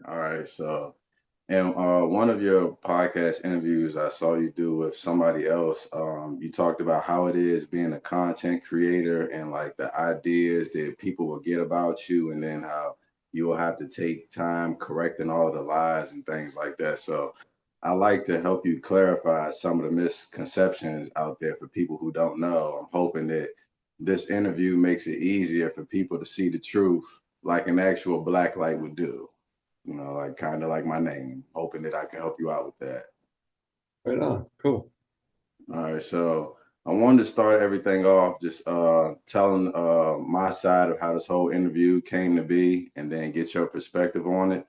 All right. So, in one of your podcast interviews I saw you do with somebody else, you talked about how it is being a content creator and like the ideas that people will get about you, and then how you will have to take time correcting all of the lies and things like that. So, I like to help you clarify some of the misconceptions out there for people who don't know. I'm hoping that this interview makes it easier for people to see the truth like an actual black light would do. Like kind of like my name, hoping that I can help you out with that. Right on. Cool. All right, so I wanted to start everything off just telling my side of how this whole interview came to be, and then get your perspective on it.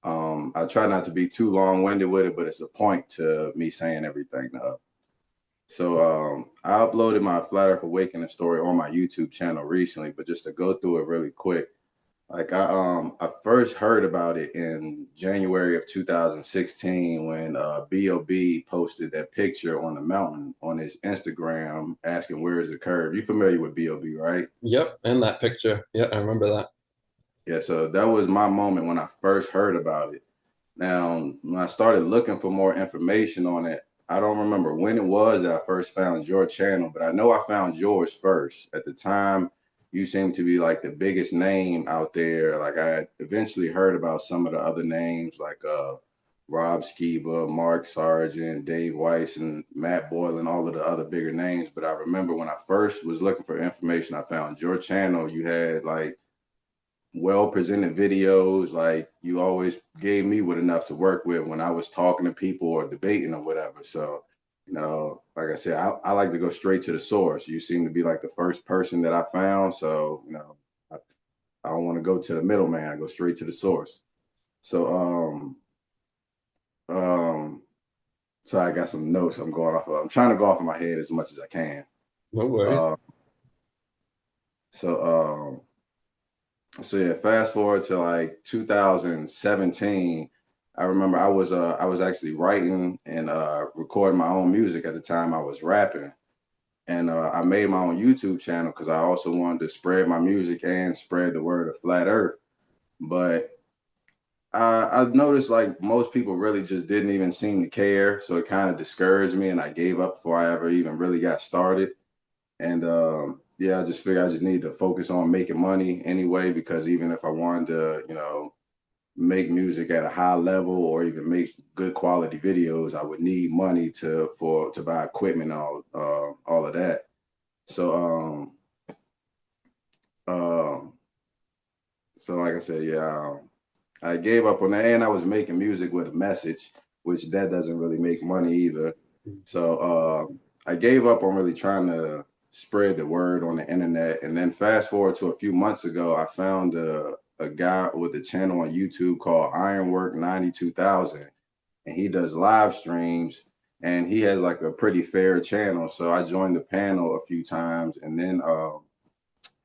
I try not to be too long-winded with it, but it's a point to me saying everything now. So I uploaded my Flat Earth Awakening story on my YouTube channel recently, but just to go through it really quick. Like I first heard about it in January of 2016 when Bob posted that picture on the mountain on his Instagram asking where is the curve. You familiar with Bob, right? Yep, and that picture. Yeah, I remember that. Yeah, so that was my moment when I first heard about it. Now, when I started looking for more information on it, I don't remember when it was that I first found your channel, but I know I found yours first. At the time, you seemed to be like the biggest name out there. Like I had eventually heard about some of the other names like Rob Skiba, Mark Sargent, Dave Weiss, and Matt Boyle, and all of the other bigger names. But I remember when I first was looking for information, I found your channel. You had like well presented videos. Like you always gave me with enough to work with when I was talking to people or debating or whatever. So, like I said, I like to go straight to the source. You seem to be like the first person that I found. So, I don't want to go to the middleman. I go straight to the source. So, um, so I got some notes I'm going off of. I'm trying to go off of my head as much as I can. No worries. Uh, so, so yeah, fast forward to like 2017. I remember I was actually writing and recording my own music at the time I was rapping. And I made my own YouTube channel because I also wanted to spread my music and spread the word of flat earth. But I noticed like most people really just didn't even seem to care. So it kind of discouraged me and I gave up before I ever even really got started. And yeah, I just figured I just need to focus on making money anyway, because even if I wanted to, make music at a high level or even make good quality videos, I would need money to buy equipment and all of that. So um so like I said, yeah, I gave up on that, and I was making music with a message, which that doesn't really make money either. So I gave up on really trying to spread the word on the internet. And then fast forward to a few months ago, I found a guy with a channel on YouTube called Ironwork 92,000, and he does live streams. And he has like a pretty fair channel. So I joined the panel a few times. And then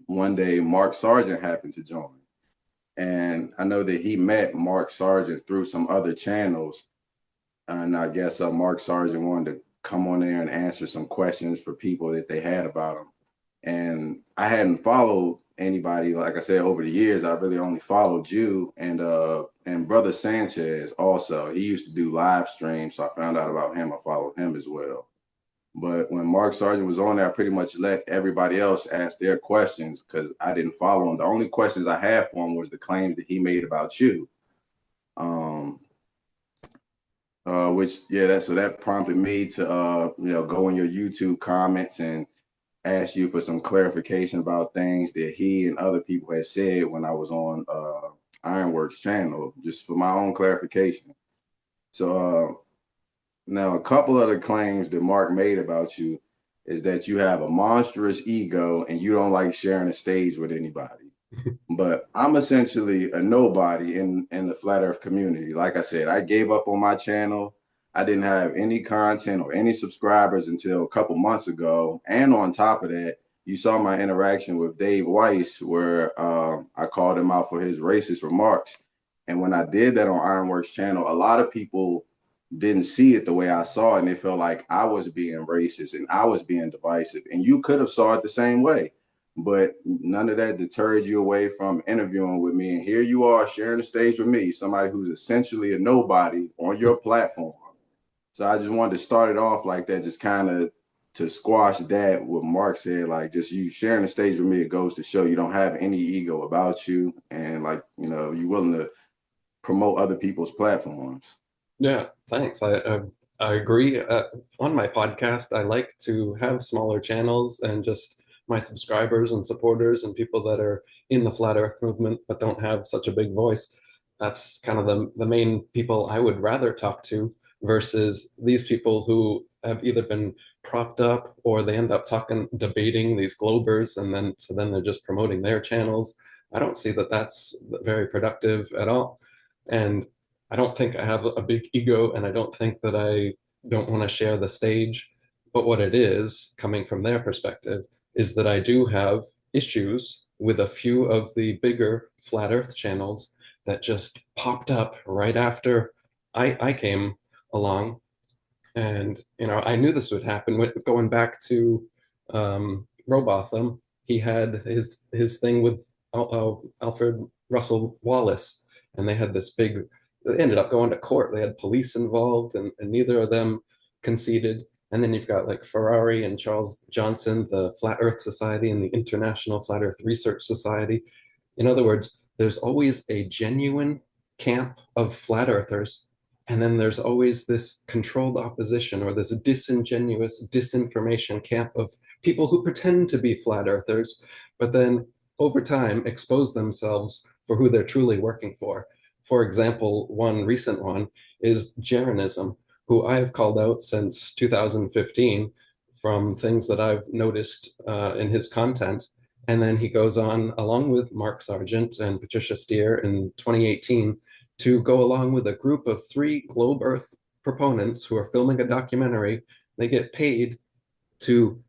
one day, Mark Sargent happened to join. And I know that he met Mark Sargent through some other channels. And I guess Mark Sargent wanted to come on there and answer some questions for people that they had about him. And I hadn't followed anybody, like I said, over the years. I really only followed you and Brother Sanchez also. He used to do live streams, so I found out about him. I followed him as well. But when Mark Sargent was on there, I pretty much let everybody else ask their questions because I didn't follow him. The only questions I had for him was the claims that he made about you. Um, which yeah, that prompted me to go in your YouTube comments and ask you for some clarification about things that he and other people had said when I was on Ironworks channel, just for my own clarification. So now, a couple other claims that Mark made about you is that you have a monstrous ego and you don't like sharing a stage with anybody. But I'm essentially a nobody in the flat earth community. Like I said, I gave up on my channel. I didn't have any content or any subscribers until a couple months ago. And on top of that, you saw my interaction with Dave Weiss, where I called him out for his racist remarks. And when I did that on Ironworks channel, a lot of people didn't see it the way I saw it, and they felt like I was being racist and I was being divisive. And you could have saw it the same way. but none of that deterred you away from interviewing with me. And here you are sharing the stage with me, somebody who's essentially a nobody on your platform. So I just wanted to start it off like that, just kind of to squash that, what Mark said, like just you sharing the stage with me, it goes to show you don't have any ego about you. And like, you're willing to promote other people's platforms. Yeah, thanks. I agree. On my podcast, I like to have smaller channels and just my subscribers and supporters and people that are in the flat Earth movement but don't have such a big voice. That's kind of the main people I would rather talk to versus these people who have either been propped up or they end up debating these globers, and then they're just promoting their channels. I don't see that that's very productive at all. And I don't think I have a big ego, and I don't think that I don't want to share the stage. But what it is, coming from their perspective, is that I do have issues with a few of the bigger flat Earth channels that just popped up right after I came along. And I knew this would happen. Going back to Robotham, he had his thing with Alfred Russel Wallace, and they had this big. They ended up going to court. They had police involved, and neither of them conceded. And then you've got like Ferrari and Charles Johnson, the Flat Earth Society and the International Flat Earth Research Society. In other words, there's always a genuine camp of flat earthers, and then there's always this controlled opposition or this disingenuous disinformation camp of people who pretend to be flat earthers, but then over time expose themselves for who they're truly working for. For example, one recent one is Jeranism, who I've called out since 2015 from things that I've noticed in his content. And then he goes on, along with Mark Sargent and Patricia Steer in 2018, to go along with a group of 3 Globe Earth proponents who are filming a documentary. They get paid to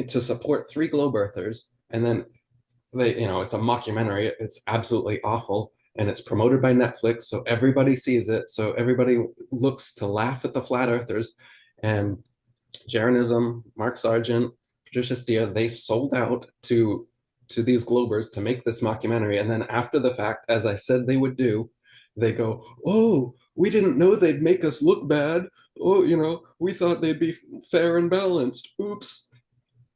support 3 Globe Earthers, and then it's a mockumentary. It's absolutely awful, and it's promoted by Netflix, so everybody sees it. So everybody looks to laugh at the flat earthers. And Jeranism, Mark Sargent, Patricia Steer, they sold out to these Globers to make this mockumentary. And then after the fact, as I said they would do, they go, "Oh, we didn't know they'd make us look bad. Oh, we thought they'd be fair and balanced. Oops."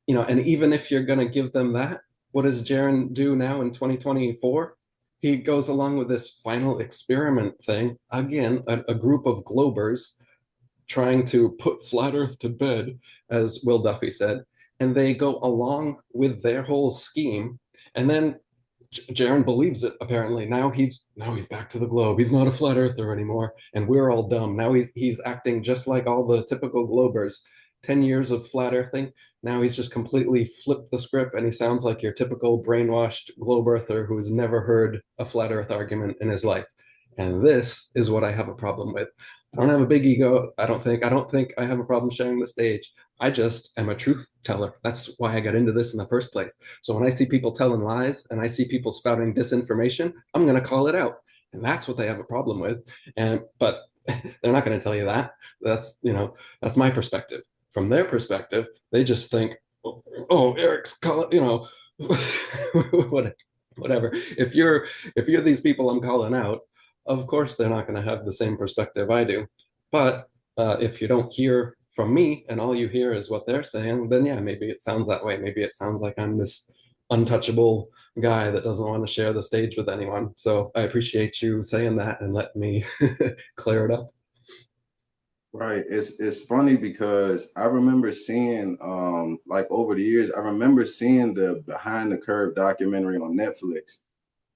And even if you're going to give them that, what does Jaron do now in 2024? He goes along with this final experiment thing. Again, a group of Globers trying to put flat Earth to bed, as Will Duffy said, and they go along with their whole scheme. And then Jaron believes it. Apparently, now he's back to the globe. He's not a flat earther anymore, and we're all dumb. Now he's acting just like all the typical globers. 10 years of flat earthing. Now he's just completely flipped the script, and he sounds like your typical brainwashed globe earther who's never heard a flat Earth argument in his life. And this is what I have a problem with. I don't have a big ego. I don't think I have a problem sharing the stage. I just am a truth teller. That's why I got into this in the first place. So when I see people telling lies and I see people spouting disinformation, I'm going to call it out. And that's what they have a problem with. But they're not going to tell you that. That's my perspective. From their perspective, they just think, "Oh, Eric's calling," whatever. If you're these people I'm calling out, of course they're not going to have the same perspective I do. But if you don't hear from me and all you hear is what they're saying, then yeah, maybe it sounds that way. Maybe it sounds like I'm this untouchable guy that doesn't want to share the stage with anyone. So I appreciate you saying that and let me clear it up. Right. It's funny because I remember seeing like over the years, I remember seeing the Behind the Curve documentary on Netflix.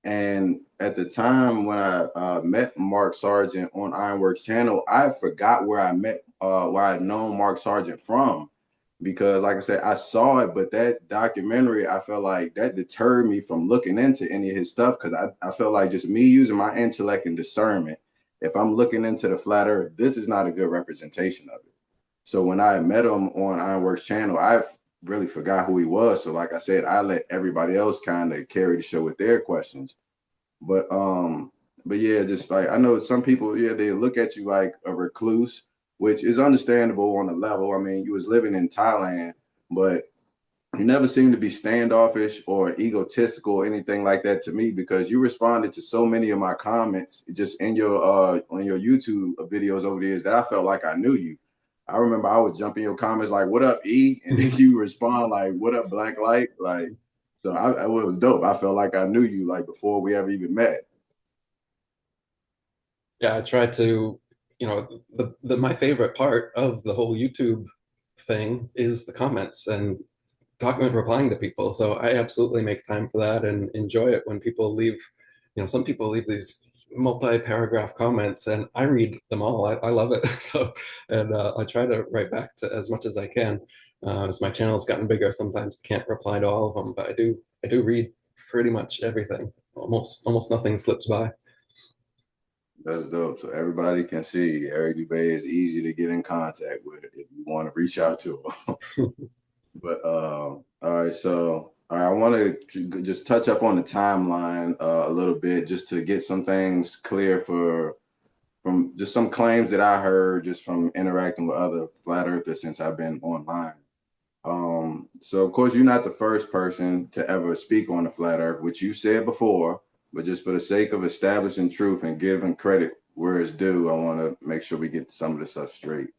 And at the time when I met Mark Sargent on Ironworks channel, I forgot where I had known Mark Sargent from, because like I said, I saw it, but that documentary, I felt like that deterred me from looking into any of his stuff, because I felt like just me using my intellect and discernment, if I'm looking into the flat earth, this is not a good representation of it. So when I met him on Ironworks channel, I really forgot who he was. So like I said, I let everybody else kind of carry the show with their questions. But yeah, just like I know some people, yeah, they look at you like a recluse, which is understandable on the level. I mean, you was living in Thailand, but you never seem to be standoffish or egotistical or anything like that to me, because you responded to so many of my comments just in your on your YouTube videos over the years that I felt like I knew you. I remember I would jump in your comments like, "What up, E?" and then you respond like, "What up, Black Light?" Like, so it was dope. I felt like I knew you like before we ever even met. Yeah, I try to, my favorite part of the whole YouTube thing is the comments and talking and replying to people. So I absolutely make time for that and enjoy it when people leave, some people leave these multi-paragraph comments and I read them all. I love it. So, and I try to write back to as much as I can. As my channel's gotten bigger, sometimes can't reply to all of them, but I do read pretty much everything. Almost nothing slips by. That's dope. So everybody can see Eric Dubay is easy to get in contact with if you want to reach out to him. But all right, so I want to just touch up on the timeline a little bit, just to get some things clear from just some claims that I heard just from interacting with other flat earthers since I've been online. So of course you're not the first person to ever speak on the flat earth, which you said before, but just for the sake of establishing truth and giving credit where it's due, I want to make sure we get some of this stuff straight.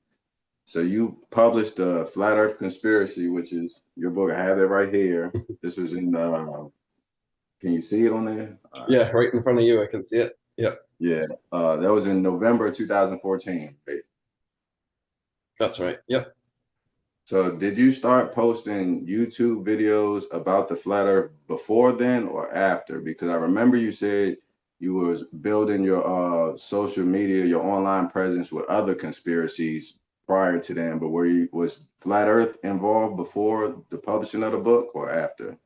So you published the Flat Earth Conspiracy, which is your book. I have that right here. This was in. Can you see it on there? Yeah, right in front of you. I can see it. Yep. Yeah, that was in November 2014. That's right. Yep. So did you start posting YouTube videos about the flat Earth before then or after? Because I remember you said you was building your social media, your online presence with other conspiracies prior to then, but was Flat Earth involved before the publishing of the book or after?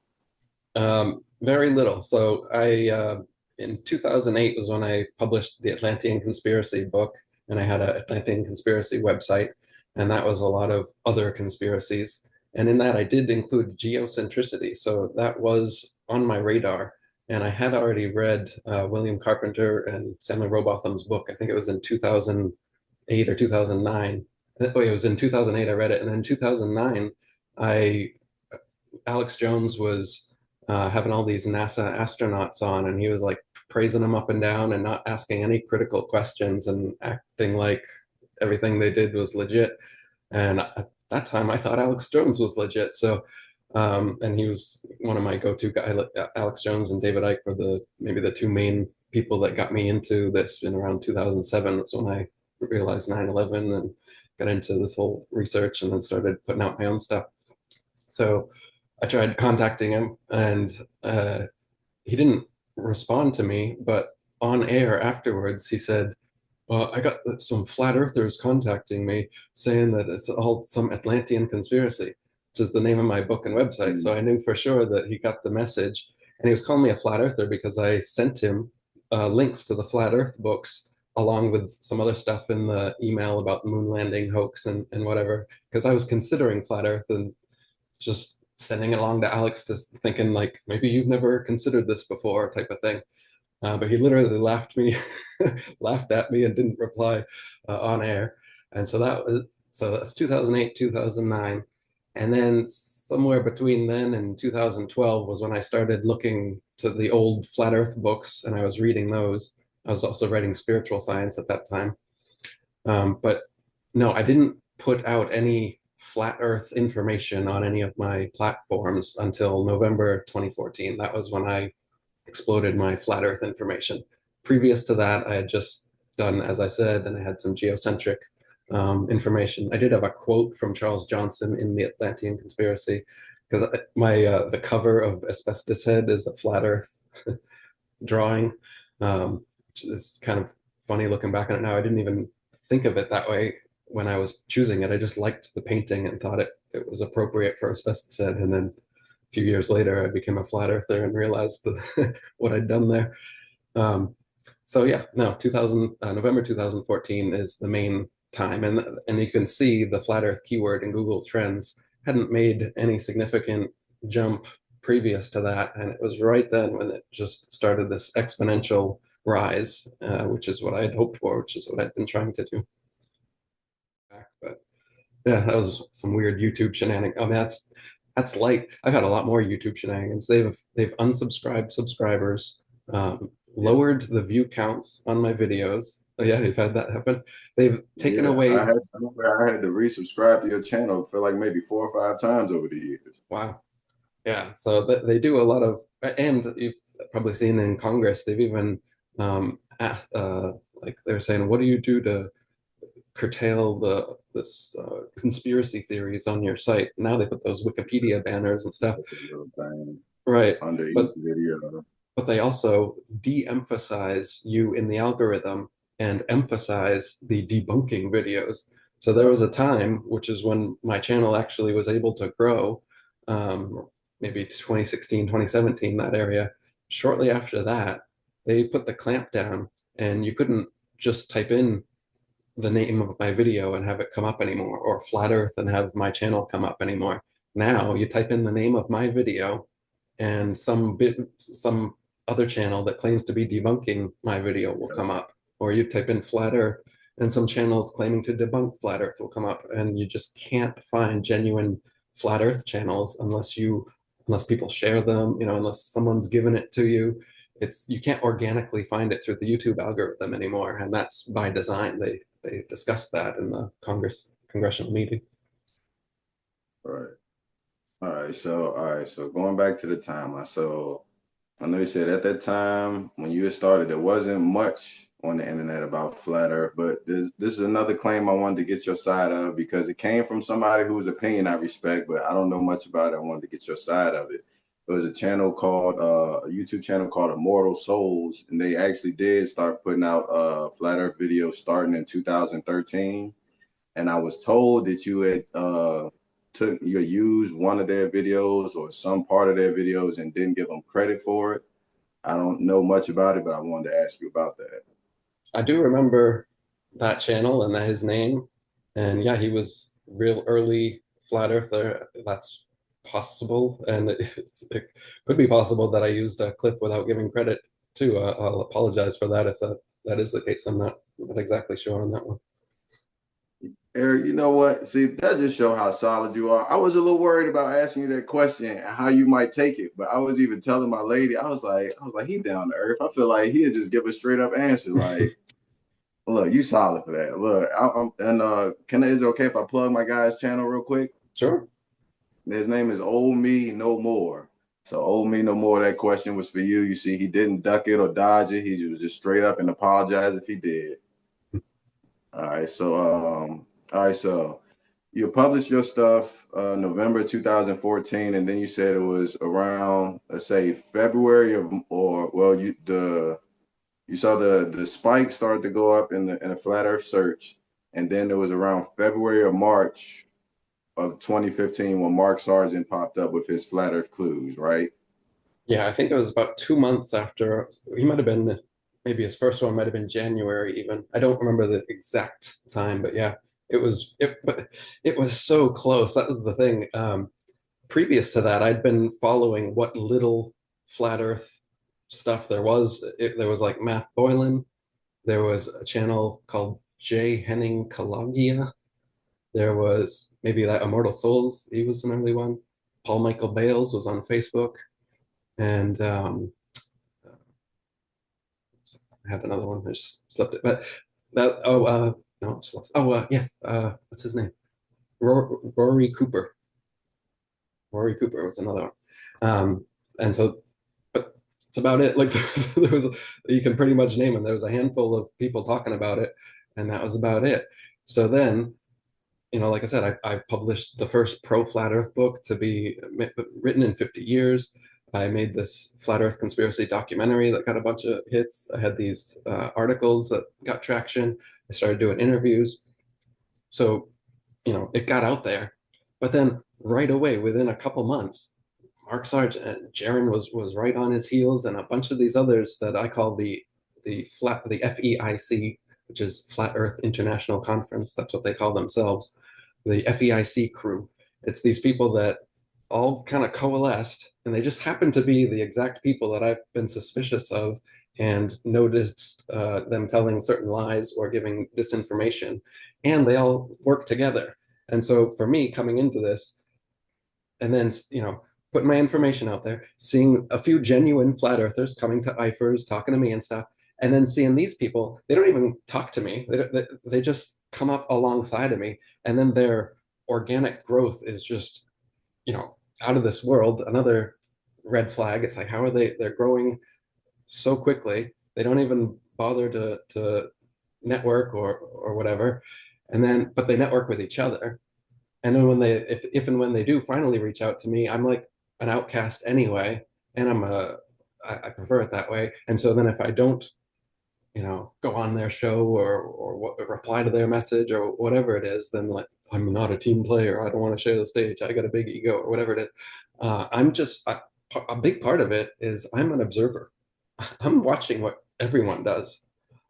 Very little. So I in 2008 was when I published the Atlantean Conspiracy book, and I had an Atlantean Conspiracy website, and that was a lot of other conspiracies. And in that, I did include geocentricity. So that was on my radar. And I had already read William Carpenter and Samuel Rowbotham's book. I think it was in 2008 or 2009. Oh, it was in 2008 I read it. And then in 2009, I Alex Jones was having all these NASA astronauts on, and he was like praising them up and down and not asking any critical questions and acting like everything they did was legit. And at that time, I thought Alex Jones was legit. So, and he was one of my go-to guys. Alex Jones and David Icke were maybe the two main people that got me into this in around 2007. That's when I realized 9/11 and got into this whole research and then started putting out my own stuff. So I tried contacting him and he didn't respond to me, but on air afterwards, he said, well, I got some flat earthers contacting me saying that it's all some Atlantean conspiracy, which is the name of my book and website. So I knew for sure that he got the message. And he was calling me a flat earther because I sent him links to the flat earth books along with some other stuff in the email about the moon landing hoax and whatever, because I was considering flat earth and just sending it along to Alex, just thinking like, maybe you've never considered this before type of thing. But he literally laughed at me and didn't reply on air. And so that's 2008, 2009. And then somewhere between then and 2012 was when I started looking to the old flat earth books and I was reading those. I was also writing spiritual science at that time. But no, I didn't put out any flat earth information on any of my platforms until November 2014. That was when I exploded my flat earth information. Previous to that, I had just done, as I said, and I had some geocentric information. I did have a quote from Charles Johnson in the Atlantean Conspiracy, because the cover of Asbestos Head is a flat earth drawing, which is kind of funny looking back on it now. I didn't even think of it that way when I was choosing it. I just liked the painting and thought it was appropriate for Asbestos Head. And then a few years later, I became a flat earther and realized what I'd done there. So yeah, no, November 2014 is the main time, and you can see the flat Earth keyword in Google Trends hadn't made any significant jump previous to that, and it was right then when it just started this exponential rise, which is what I had hoped for, which is what I'd been trying to do. But yeah, that was some weird YouTube shenanigans. I mean, that's light. I've had a lot more YouTube shenanigans. They've unsubscribed subscribers, Yeah, lowered the view counts on my videos. Oh, yeah, you've had that happen. They've taken yeah. I away. had I had to resubscribe to your channel for like maybe 4 or 5 times over the years. Wow. Yeah, so they do a lot of, and you've probably seen in Congress, they've even asked, like they're saying, what do you do to curtail this conspiracy theories on your site? Now they put those Wikipedia banners and stuff, Like a little thing right? under each But video. they also de-emphasize you in the algorithm and emphasize the debunking videos. So there was a time, which is when my channel actually was able to grow, maybe 2016, 2017, that area. Shortly after that, they put the clamp down and you couldn't just type in the name of my video and have it come up anymore, or flat earth and have my channel come up anymore. Now you type in the name of my video and some other channel that claims to be debunking my video will come up, or you type in flat earth and some channels claiming to debunk flat earth will come up, and you just can't find genuine flat earth channels unless people share them, unless someone's given it to you. It's You can't organically find it through the YouTube algorithm anymore, and that's by design. They discussed that in the congressional meeting. Right. All right. So going back to the timeline. So I know you said at that time when you had started, there wasn't much on the internet about flat Earth, but this is another claim I wanted to get your side of because it came from somebody whose opinion I respect, but I don't know much about it. I wanted to get your side of it. There was a channel called a YouTube channel called Immortal Souls, and they actually did start putting out flat Earth videos starting in 2013. And I was told that you had you used one of their videos or some part of their videos and didn't give them credit for it. I don't know much about it, but I wanted to ask you about that. I do remember that channel and that his name. And yeah, he was real early flat earther. That's possible. And it could be possible that I used a clip without giving credit too. I'll apologize for that if that is the case. I'm not exactly sure on that one. Eric, you know what? See, that just shows how solid you are. I was a little worried about asking you that question and how you might take it, but I was even telling my lady, I was like, he down to earth. I feel like he'd just give a straight up answer, like, look, you solid for that. Look, is it okay if I plug my guy's channel real quick? Sure. His name is Old Me No More. So Old Me No More, that question was for you. You see, he didn't duck it or dodge it. He was just straight up and apologized if he did. All right, so you published your stuff November 2014, and then you said it was around, let's say February of, or well, you saw the spike start to go up in the flat Earth search, and then it was around February or March of 2015 when Mark Sargent popped up with his flat Earth clues, right? Yeah, I think it was about 2 months after. He might have been, maybe his first one might have been January even. I don't remember the exact time, but yeah, but it was so close. That was the thing. Previous to that, I'd been following what little flat Earth stuff there was. There was like Math Boylan. There was a channel called J. Henning Kalagia. There was maybe that Immortal Souls. He was an early one. Paul Michael Bales was on Facebook. And I had another one. I just slipped it. But that, no, yes. What's his name? Rory Cooper. Rory Cooper was another one. And so, but it's about it. Like there was, you can pretty much name them. There was a handful of people talking about it, and that was about it. So then, like I said, I published the first pro flat Earth book to be written in 50 years. I made this flat Earth conspiracy documentary that got a bunch of hits. I had these articles that got traction. I started doing interviews. So, it got out there. But then right away, within a couple months, Mark Sargent and Jaron was right on his heels, and a bunch of these others that I call the FEIC, which is Flat Earth International Conference. That's what they call themselves, the FEIC crew. It's these people that all kind of coalesced, and they just happen to be the exact people that I've been suspicious of and noticed them telling certain lies or giving disinformation, and they all work together. And so for me, coming into this, and then, putting my information out there, seeing a few genuine flat earthers coming to IFERs, talking to me and stuff, and then seeing these people, they don't even talk to me. They just come up alongside of me, and then their organic growth is just, out of this world. Another red flag. It's like, how are they're growing so quickly? They don't even bother to network or whatever. And then, but they network with each other. And then when if and when they do finally reach out to me, I'm like an outcast anyway. And I prefer it that way. And so then if I don't, go on their show or reply to their message or whatever it is, then like, I'm not a team player. I don't want to share the stage. I got a big ego or whatever it is. A big part of it is I'm an observer. I'm watching what everyone does.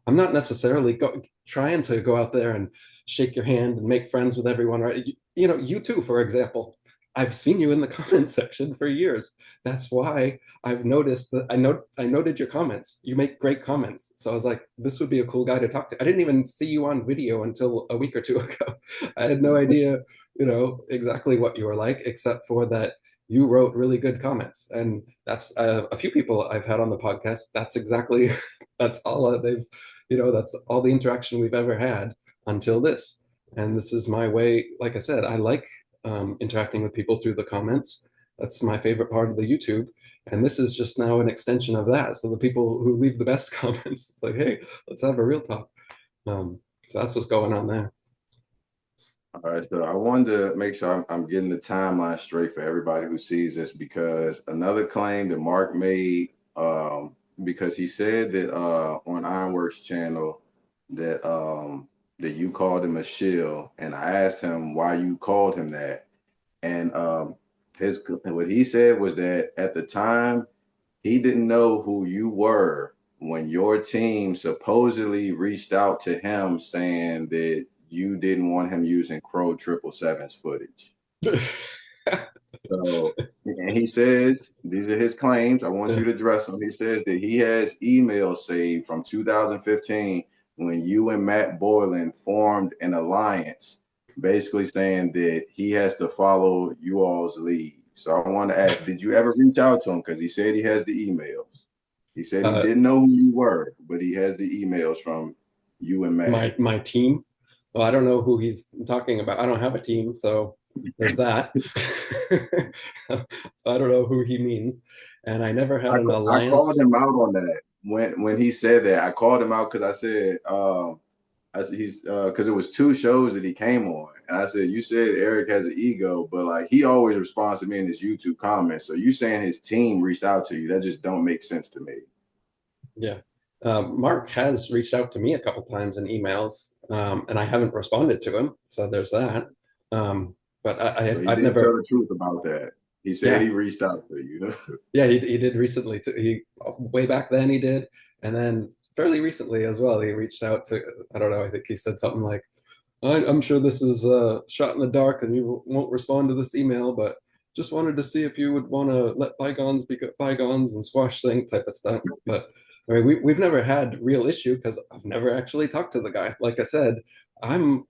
I'm not necessarily trying to go out there and shake your hand and make friends with everyone, right? You too, for example. I've seen you in the comments section for years. That's why I've noticed that I noted your comments. You make great comments. So I was like, this would be a cool guy to talk to. I didn't even see you on video until a week or two ago. I had no idea, exactly what you were like, except for that you wrote really good comments. And that's a few people I've had on the podcast. That's exactly, that's all that's all the interaction we've ever had until this. And this is my way. Like I said, I like interacting with people through the comments. That's my favorite part of the YouTube. And this is just now an extension of that. So the people who leave the best comments, it's like, hey, let's have a real talk. So that's what's going on there. All right, so I wanted to make sure I'm getting the timeline straight for everybody who sees this, because another claim that Mark made, because he said that on Ironworks channel that you called him a shill, and I asked him why you called him that, and what he said was that at the time he didn't know who you were when your team supposedly reached out to him saying that you didn't want him using Crow 777's footage. So, and he says, these are his claims. I want you to address them. He says that he has emails saved from 2015 when you and Matt Boylan formed an alliance, basically saying that he has to follow you all's lead. So I want to ask, did you ever reach out to him? Because he said he has the emails. He said he didn't know who you were, but he has the emails from you and Matt. My team. Well, I don't know who he's talking about. I don't have a team, so there's that. So I don't know who he means. And I never had an I called alliance. him out on that when he said that. I called him out because I said he's because it was two shows that he came on, and I said, you said Eric has an ego, but like he always responds to me in his YouTube comments. So you saying his team reached out to you? That just don't make sense to me. Yeah. Mark has reached out to me a couple times in emails, and I haven't responded to him. So there's that. But I've never tell the truth about that. He said he reached out to you. Yeah, he did recently. He way back then he did, and then fairly recently as well. He reached out to, I don't know. I think he said something like, I'm sure this is a shot in the dark, and you won't respond to this email, but just wanted to see if you would want to let bygones be bygones and squash things type of stuff. But I mean, we've never had real issue because I've never actually talked to the guy. Like I said, I'm,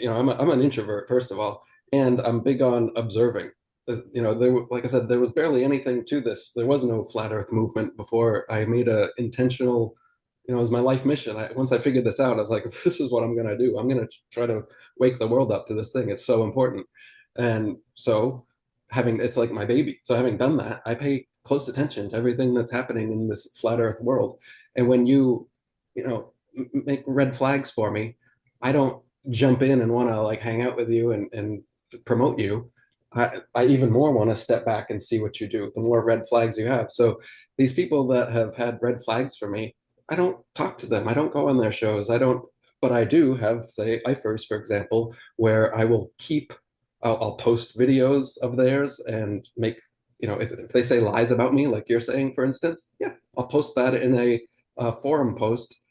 I'm an introvert first of all, and I'm big on observing. Like I said, there was barely anything to this. There was no flat Earth movement before I made a intentional, it was my life mission. Once I figured this out, I was like, this is what I'm going to do. I'm going to try to wake the world up to this thing. It's so important. And so it's like my baby. So having done that, I pay close attention to everything that's happening in this flat Earth world. And when make red flags for me, I don't jump in and want to like hang out with you and promote you. I even more want to step back and see what you do, the more red flags you have. So these people that have had red flags for me, I don't talk to them. I don't go on their shows. I don't, but I do have, say, IFERS, for example, where I will I'll post videos of theirs and make, if they say lies about me, like you're saying, for instance, yeah, I'll post that in a forum post,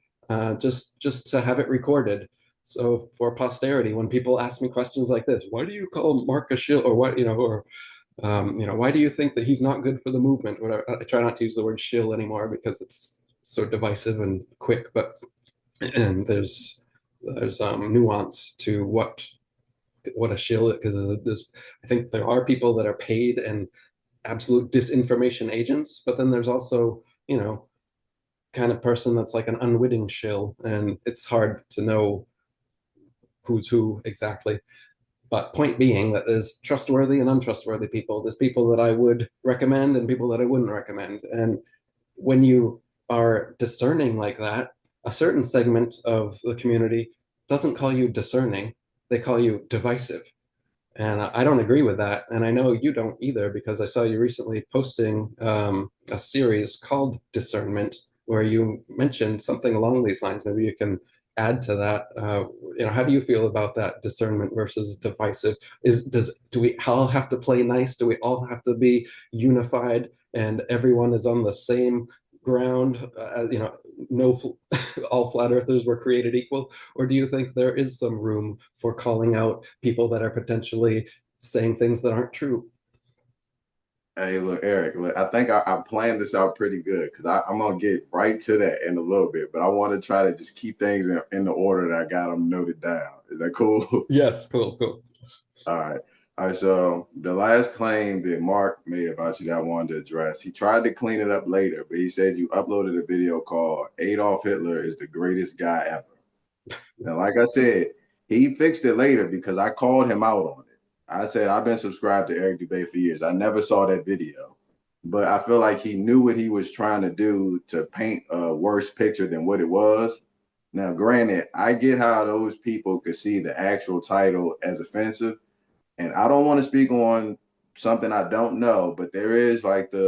just to have it recorded. So for posterity, when people ask me questions like this, why do you call Mark a shill, or what, why do you think that he's not good for the movement? Whatever. I try not to use the word shill anymore because it's so divisive and quick, and there's nuance to what what a shill, because there's, I think there are people that are paid and absolute disinformation agents, but then there's also, kind of person that's like an unwitting shill, and it's hard to know who's who exactly. But point being that there's trustworthy and untrustworthy people. There's people that I would recommend and people that I wouldn't recommend. And when you are discerning like that, a certain segment of the community doesn't call you discerning, they call you divisive. And I don't agree with that. And I know you don't either, because I saw you recently posting a series called Discernment, where you mentioned something along these lines. Maybe you can add to that. How do you feel about that, discernment versus divisive? Do we all have to play nice? Do we all have to be unified and everyone is on the same ground? No, all flat earthers were created equal, or do you think there is some room for calling out people that are potentially saying things that aren't true? Hey, look, Eric, look, I think I planned this out pretty good because I'm going to get right to that in a little bit, but I want to try to just keep things in the order that I got them noted down. Is that cool? Yes, cool, cool. All right. All right. So the last claim that Mark made about you that I wanted to address, he tried to clean it up later, but he said you uploaded a video called Adolf Hitler is the greatest guy ever. Now, like I said, he fixed it later because I called him out on it. I said, I've been subscribed to Eric Dubay for years. I never saw that video, but I feel like he knew what he was trying to do to paint a worse picture than what it was. Now, granted, I get how those people could see the actual title as offensive, and I don't want to speak on something I don't know, but there is like I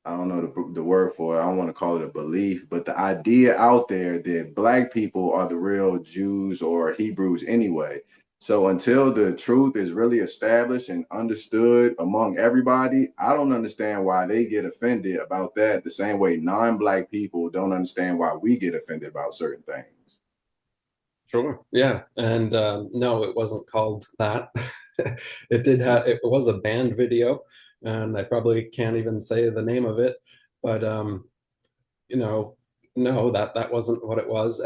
don't know the word for it. I don't want to call it a belief, but the idea out there that black people are the real Jews or Hebrews anyway. So until the truth is really established and understood among everybody, I don't understand why they get offended about that the same way non-black people don't understand why we get offended about certain things. Sure. Yeah. And no, it wasn't called that. It was a banned video, and I probably can't even say the name of it, but you know, no, that wasn't what it was.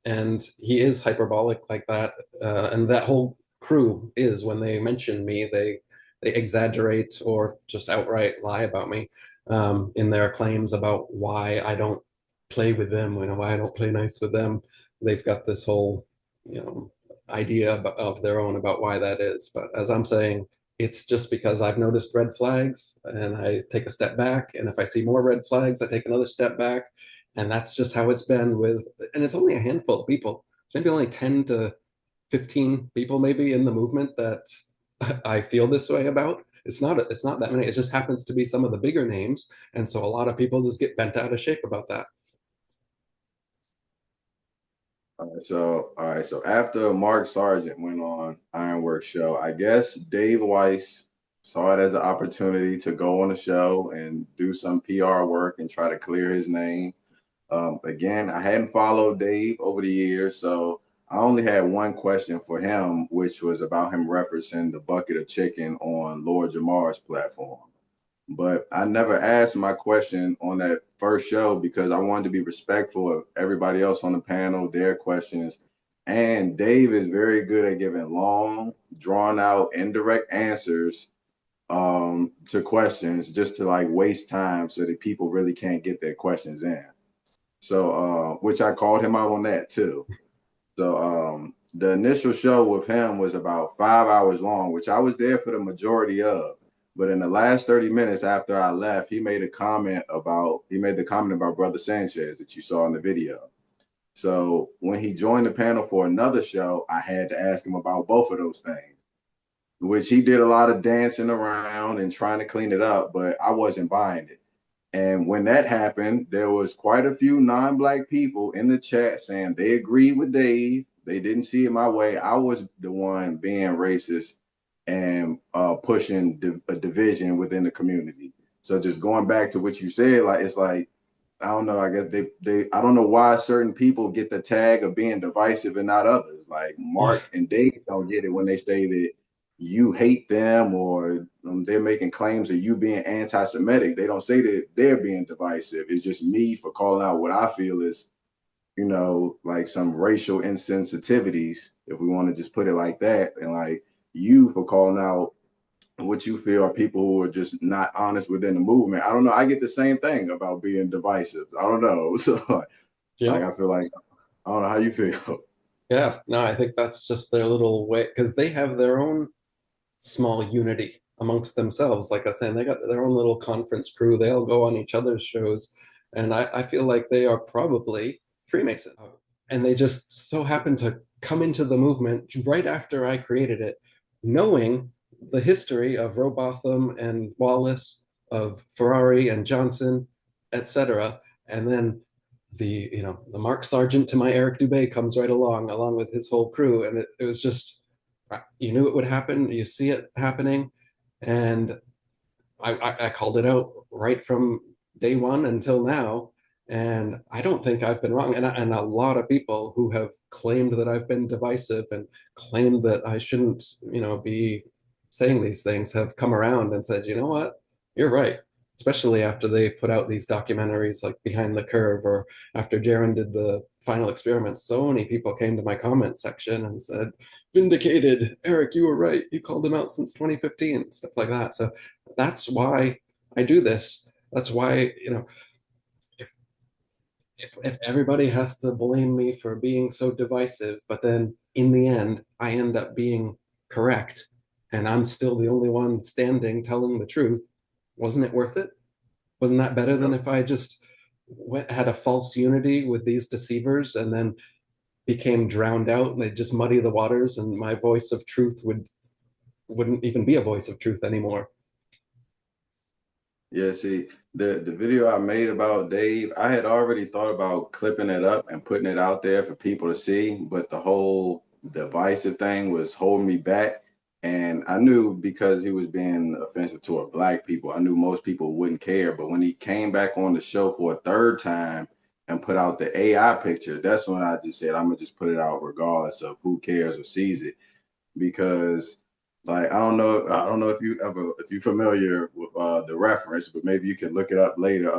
And he is hyperbolic like that. And that whole crew is, when they mention me, they exaggerate or just outright lie about me in their claims about why I don't play with them, why I don't play nice with them. They've got this whole, idea of their own about why that is. But as I'm saying, it's just because I've noticed red flags and I take a step back. And if I see more red flags, I take another step back. And that's just how it's been and it's only a handful of people. Maybe only 10 to 15 people maybe in the movement that I feel this way about. It's not that many. It just happens to be some of the bigger names. And so a lot of people just get bent out of shape about that. All right. So after Mark Sargent went on Ironworks show, I guess Dave Weiss saw it as an opportunity to go on the show and do some PR work and try to clear his name. Again, I hadn't followed Dave over the years, so I only had one question for him, which was about him referencing the bucket of chicken on Lord Jamar's platform. But I never asked my question on that first show because I wanted to be respectful of everybody else on the panel, their questions. And Dave is very good at giving long, drawn out, indirect answers to questions just to like waste time so that people really can't get their questions in. So, which I called him out on that too. So, the initial show with him was about 5 hours long, which I was there for the majority of. But in the last 30 minutes after I left, he made the comment about Brother Sanchez that you saw in the video. So when he joined the panel for another show, I had to ask him about both of those things, which he did a lot of dancing around and trying to clean it up, but I wasn't buying it. And when that happened, there was quite a few non-black people in the chat saying they agreed with Dave. They didn't see it my way. I was the one being racist and pushing a division within the community. So just going back to what you said, like it's like I don't know. I guess they I don't know why certain people get the tag of being divisive and not others. Like Mark and Dave don't get it when they say that you hate them or they're making claims of you being anti-Semitic. They don't say that they're being divisive. It's just me for calling out what I feel is like some racial insensitivities, if we want to just put it like that, and like you for calling out what you feel are people who are just not honest within the movement. I don't know. I get the same thing about being divisive. I don't know. So like Yep. I feel like I don't know how you feel. Yeah. No, I think that's just their little way because they have their own small unity amongst themselves. Like I was saying, they got their own little conference crew. They all go on each other's shows. And I feel like they are probably Freemason. And they just so happen to come into the movement right after I created it, knowing the history of Robotham and Wallace, of Ferrari and Johnson, etc. And then the Mark Sargent to my Eric Dubay comes right along with his whole crew. And it was just you knew it would happen. You see it happening, and I called it out right from day one until now. And I don't think I've been wrong. And a lot of people who have claimed that I've been divisive and claimed that I shouldn't, be saying these things have come around and said, you know what, you're right. Especially after they put out these documentaries like Behind the Curve or after Jaron did the final experiment, so many people came to my comment section and said, vindicated, Eric, you were right. You called them out since 2015, stuff like that. So that's why I do this. That's why, if if everybody has to blame me for being so divisive, but then in the end I end up being correct and I'm still the only one standing telling the truth, wasn't it worth it? Wasn't that better than Yep. if I just had a false unity with these deceivers and then became drowned out and they just muddy the waters and my voice of truth wouldn't even be a voice of truth anymore? Yeah, see, the video I made about Dave, I had already thought about clipping it up and putting it out there for people to see, but the whole divisive thing was holding me back. And I knew because he was being offensive toward black people, I knew most people wouldn't care. But when he came back on the show for a third time and put out the AI picture, that's when I just said, I'm gonna just put it out regardless of who cares or sees it, because like I don't know if you're familiar with the reference, but maybe you can look it up later.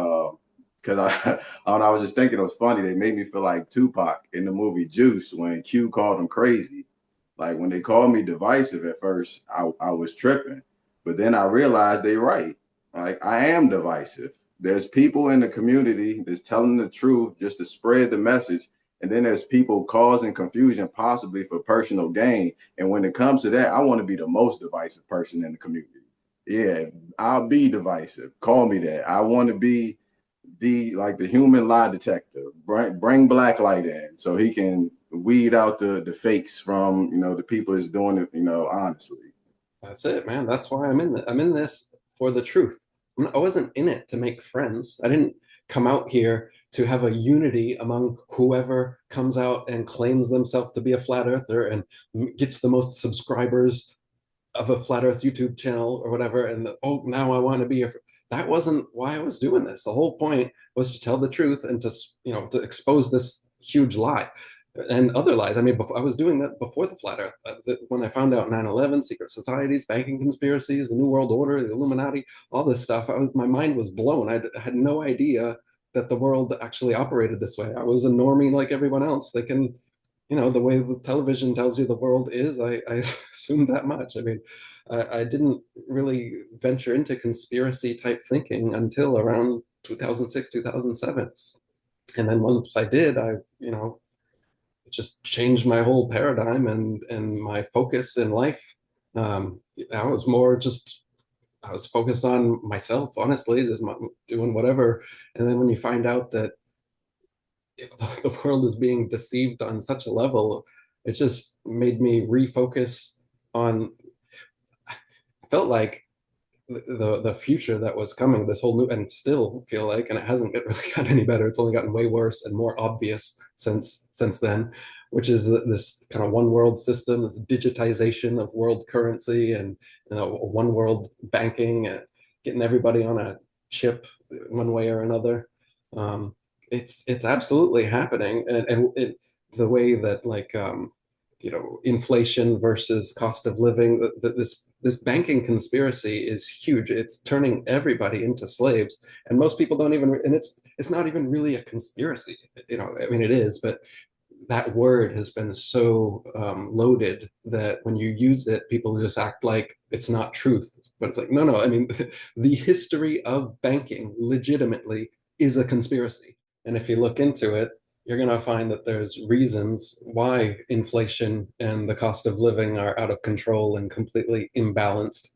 Because I don't know, I was just thinking it was funny. They made me feel like Tupac in the movie Juice when Q called him crazy. Like when they called me divisive at first, I was tripping, but then I realized they're right. Like I am divisive. There's people in the community that's telling the truth just to spread the message, and then there's people causing confusion, possibly for personal gain. And when it comes to that, I want to be the most divisive person in the community. Yeah, I'll be divisive. Call me that. I want to be the human lie detector. Bring black light in so he can weed out the fakes from the people that's doing it, honestly. That's it, man. That's why I'm in this for the truth. I wasn't in it to make friends. I didn't come out here to have a unity among whoever comes out and claims themselves to be a flat earther and gets the most subscribers of a flat earth YouTube channel or whatever. And oh, now I want to be a. That wasn't why I was doing this. The whole point was to tell the truth and to expose this huge lie and other lies. I mean, I was doing that before the flat Earth. When I found out 9/11, secret societies, banking conspiracies, the New World Order, the Illuminati, all this stuff, my mind was blown. I had no idea that the world actually operated this way. I was a normie like everyone else. They can, the way the television tells you the world is, I assumed that much. I mean, I didn't really venture into conspiracy type thinking until around 2006, 2007. And then once I did, it just changed my whole paradigm and my focus in life. I was more just I was focused on myself, honestly, just doing whatever. And then when you find out that the world is being deceived on such a level, it just made me refocus on. I felt like the future that was coming, this whole new, and still feel like, and it hasn't really gotten any better. It's only gotten way worse and more obvious since then, which is this kind of one world system, this digitization of world currency, and one world banking, and getting everybody on a chip one way or another. It's absolutely happening, and the way that inflation versus cost of living. This banking conspiracy is huge. It's turning everybody into slaves, and most people don't even. And it's not even really a conspiracy. I mean, it is, but that word has been so loaded that when you use it, people just act like it's not truth. But it's like, no, no. I mean, the history of banking legitimately is a conspiracy. And if you look into it, you're going to find that there's reasons why inflation and the cost of living are out of control and completely imbalanced.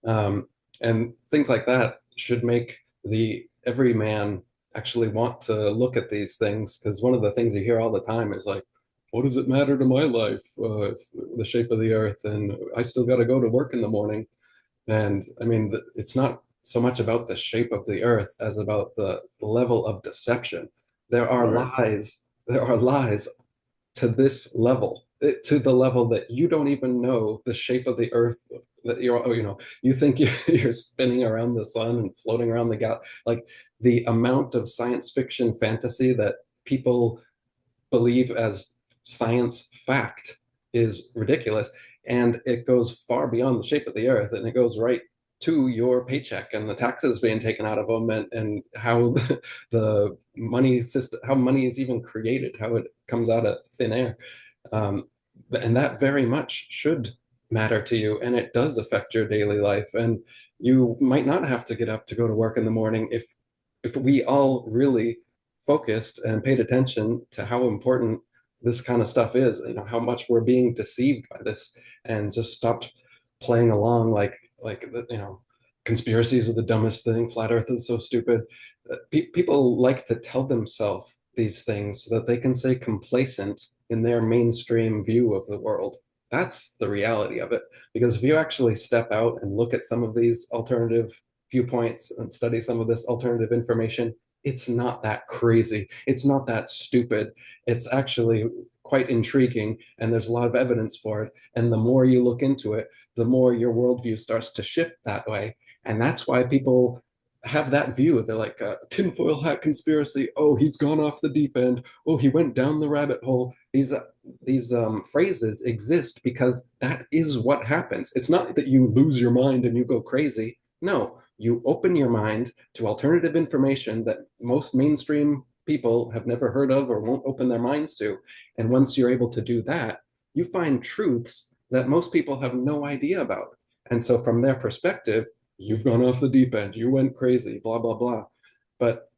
Um, and things like that should make the everyman actually want to look at these things, because one of the things you hear all the time is like, what does it matter to my life, the shape of the earth, and I still got to go to work in the morning. And I mean, it's not so much about the shape of the earth as about the level of deception. Right. There are lies to this level, to the level that you don't even know the shape of the earth, that you think you're spinning around the sun and floating around the galaxy. Like, the amount of science fiction fantasy that people believe as science fact is ridiculous. And it goes far beyond the shape of the earth, and it goes right to your paycheck and the taxes being taken out of them, and how the money system, how money is even created, how it comes out of thin air. Um, and that very much should matter to you, and it does affect your daily life. And you might not have to get up to go to work in the morning if we all really focused and paid attention to how important this kind of stuff is, how much we're being deceived by this, and just stopped playing along like conspiracies are the dumbest thing, flat earth is so stupid. People like to tell themselves these things so that they can stay complacent in their mainstream view of the world. That's the reality of it. Because if you actually step out and look at some of these alternative viewpoints and study some of this alternative information, it's not that crazy. It's not that stupid. It's actually quite intriguing, and there's a lot of evidence for it. And the more you look into it, the more your worldview starts to shift that way. And that's why people have that view. They're like, tinfoil hat conspiracy. Oh, he's gone off the deep end. Oh, he went down the rabbit hole. These phrases exist because that is what happens. It's not that you lose your mind and you go crazy. No, you open your mind to alternative information that most mainstream people have never heard of or won't open their minds to. And once you're able to do that, you find truths that most people have no idea about. And so, from their perspective, you've gone off the deep end, you went crazy, blah, blah, blah. But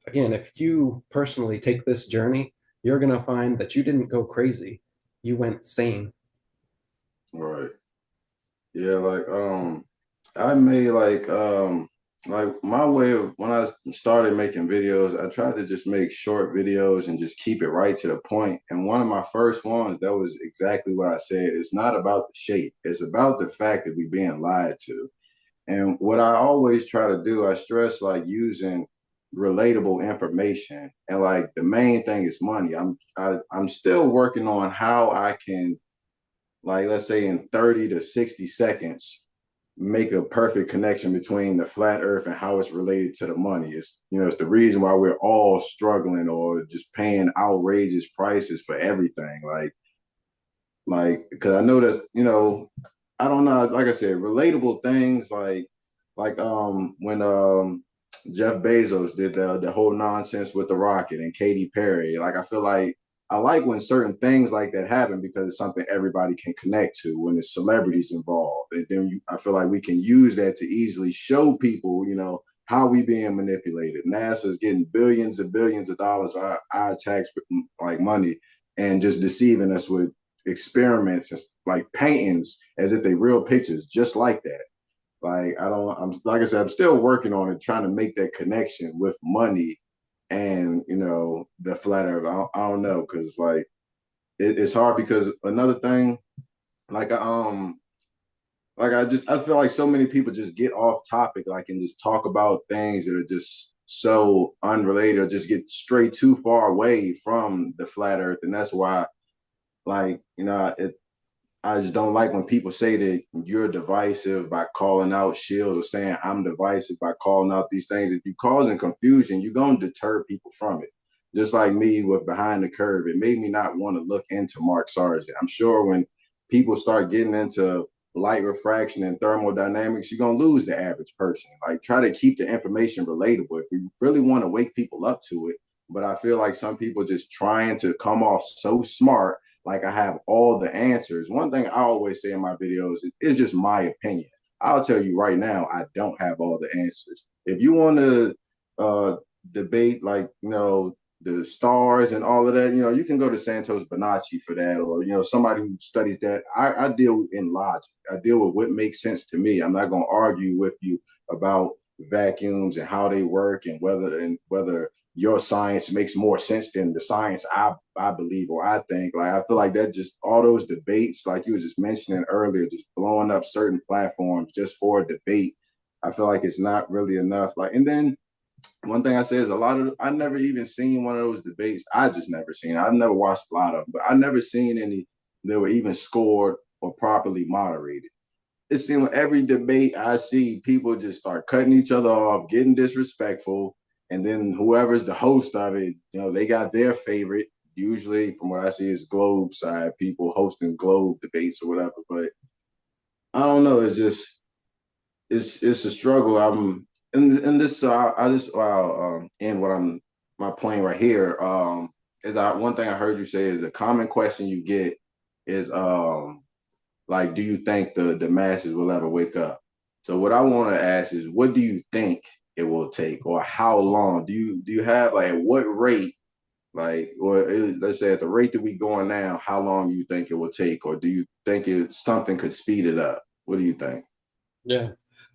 again, if you personally take this journey, you're going to find that you didn't go crazy, you went sane. Right. Yeah, I made like my way of when I started making videos, I tried to just make short videos and just keep it right to the point. And one of my first ones, that was exactly what I said. It's not about the shape. It's about the fact that we're being lied to. And what I always try to do, I stress like using relatable information. And like the main thing is money. I'm still working on how I can, like, let's say in 30 to 60 seconds, make a perfect connection between the flat earth and how it's related to the money. It's the reason why we're all struggling or just paying outrageous prices for everything. Because I know that, I don't know, like I said, relatable things like when Jeff Bezos did the whole nonsense with the rocket and Katy Perry. Like I feel like I like when certain things like that happen because it's something everybody can connect to when there's celebrities involved. And then I feel like we can use that to easily show people, how we being manipulated. NASA's getting billions and billions of dollars of our tax like money and just deceiving us with experiments and like paintings as if they real pictures, just like that. Like I'm like I said, I'm still working on it, trying to make that connection with money and the flat earth. I don't know, because like it's hard because another thing, like I feel like so many people just get off topic, like and just talk about things that are just so unrelated or just get straight too far away from the flat earth. And that's why, like, I just don't like when people say that you're divisive by calling out Shields or saying I'm divisive by calling out these things. If you're causing confusion, you're going to deter people from it. just like me with Behind the Curve, it made me not want to look into Mark Sargent. I'm sure when people start getting into light refraction and thermodynamics, you're gonna lose the average person. Like try to keep the information relatable if we really want to wake people up to it. But I feel like some people just trying to come off so smart, like I have all the answers. One thing I always say in my videos is just my opinion. I'll tell you right now, I don't have all the answers. If you want to debate, like, the stars and all of that, you can go to Santos Bonacci for that, or, somebody who studies that. I deal in logic. I deal with what makes sense to me. I'm not going to argue with you about vacuums and how they work and whether your science makes more sense than the science I believe or I think. Like, I feel like that just all those debates, like you were just mentioning earlier, just blowing up certain platforms just for a debate. I feel like it's not really enough. Like, and then one thing I say is I never even seen one of those debates. I just never seen it. I've never watched a lot of them, but I never seen any that were even scored or properly moderated. It seems like every debate I see, people just start cutting each other off, getting disrespectful, and then whoever's the host of it, they got their favorite. Usually, from what I see, is Globe side people hosting Globe debates or whatever. But I don't know. It's just it's a struggle. I'm in this. I just end what I'm my point right here. Is one thing I heard you say is a common question you get is like, do you think the masses will ever wake up? So what I want to ask is, what do you think it will take, or how long? Do you have, like, at what rate, like, let's say at the rate that we going now, how long do you think it will take, or do you think something could speed it up? What do you think? Yeah.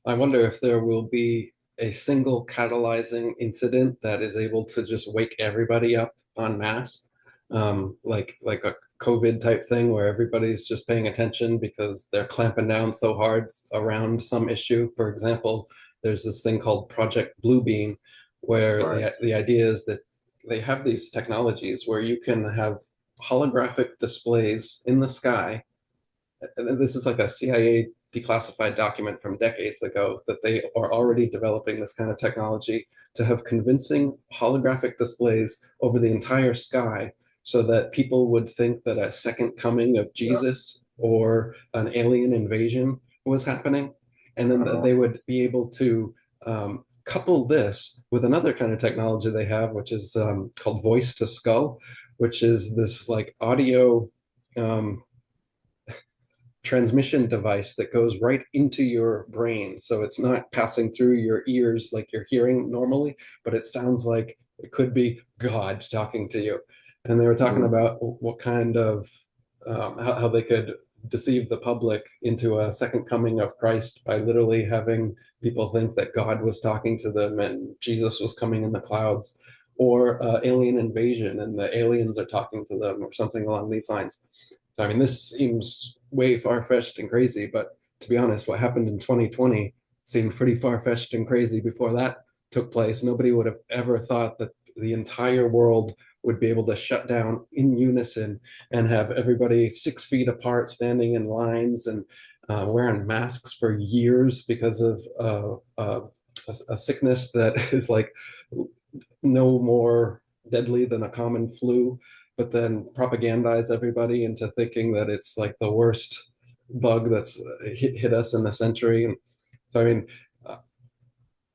I wonder if there will be a single catalyzing incident that is able to just wake everybody up en masse, like a COVID type thing where everybody's just paying attention because they're clamping down so hard around some issue. For example, there's this thing called Project Bluebeam, where Right. the idea is that they have these technologies where you can have holographic displays in the sky. This is like a CIA declassified document from decades ago that they are already developing this kind of technology to have convincing holographic displays over the entire sky so that people would think that a second coming of Yeah. Jesus or an alien invasion was happening. And then Uh-huh. they would be able to couple this with another kind of technology they have, which is called voice to skull, which is this like audio um, transmission device that goes right into your brain. So it's not passing through your ears like you're hearing normally, but it sounds like it could be God talking to you. And they were talking Mhm. about what kind of how they could deceive the public into a second coming of Christ by literally having people think that God was talking to them and Jesus was coming in the clouds, or alien invasion and the aliens are talking to them, or something along these lines. So, I mean, this seems way far fetched and crazy, but to be honest, what happened in 2020 seemed pretty far fetched and crazy before that took place. Nobody would have ever thought that the entire world would be able to shut down in unison and have everybody 6 feet apart, standing in lines and wearing masks for years because of a sickness that is like no more deadly than a common flu, but then propagandize everybody into thinking that it's like the worst bug that's hit us in the century. And so, I mean, uh,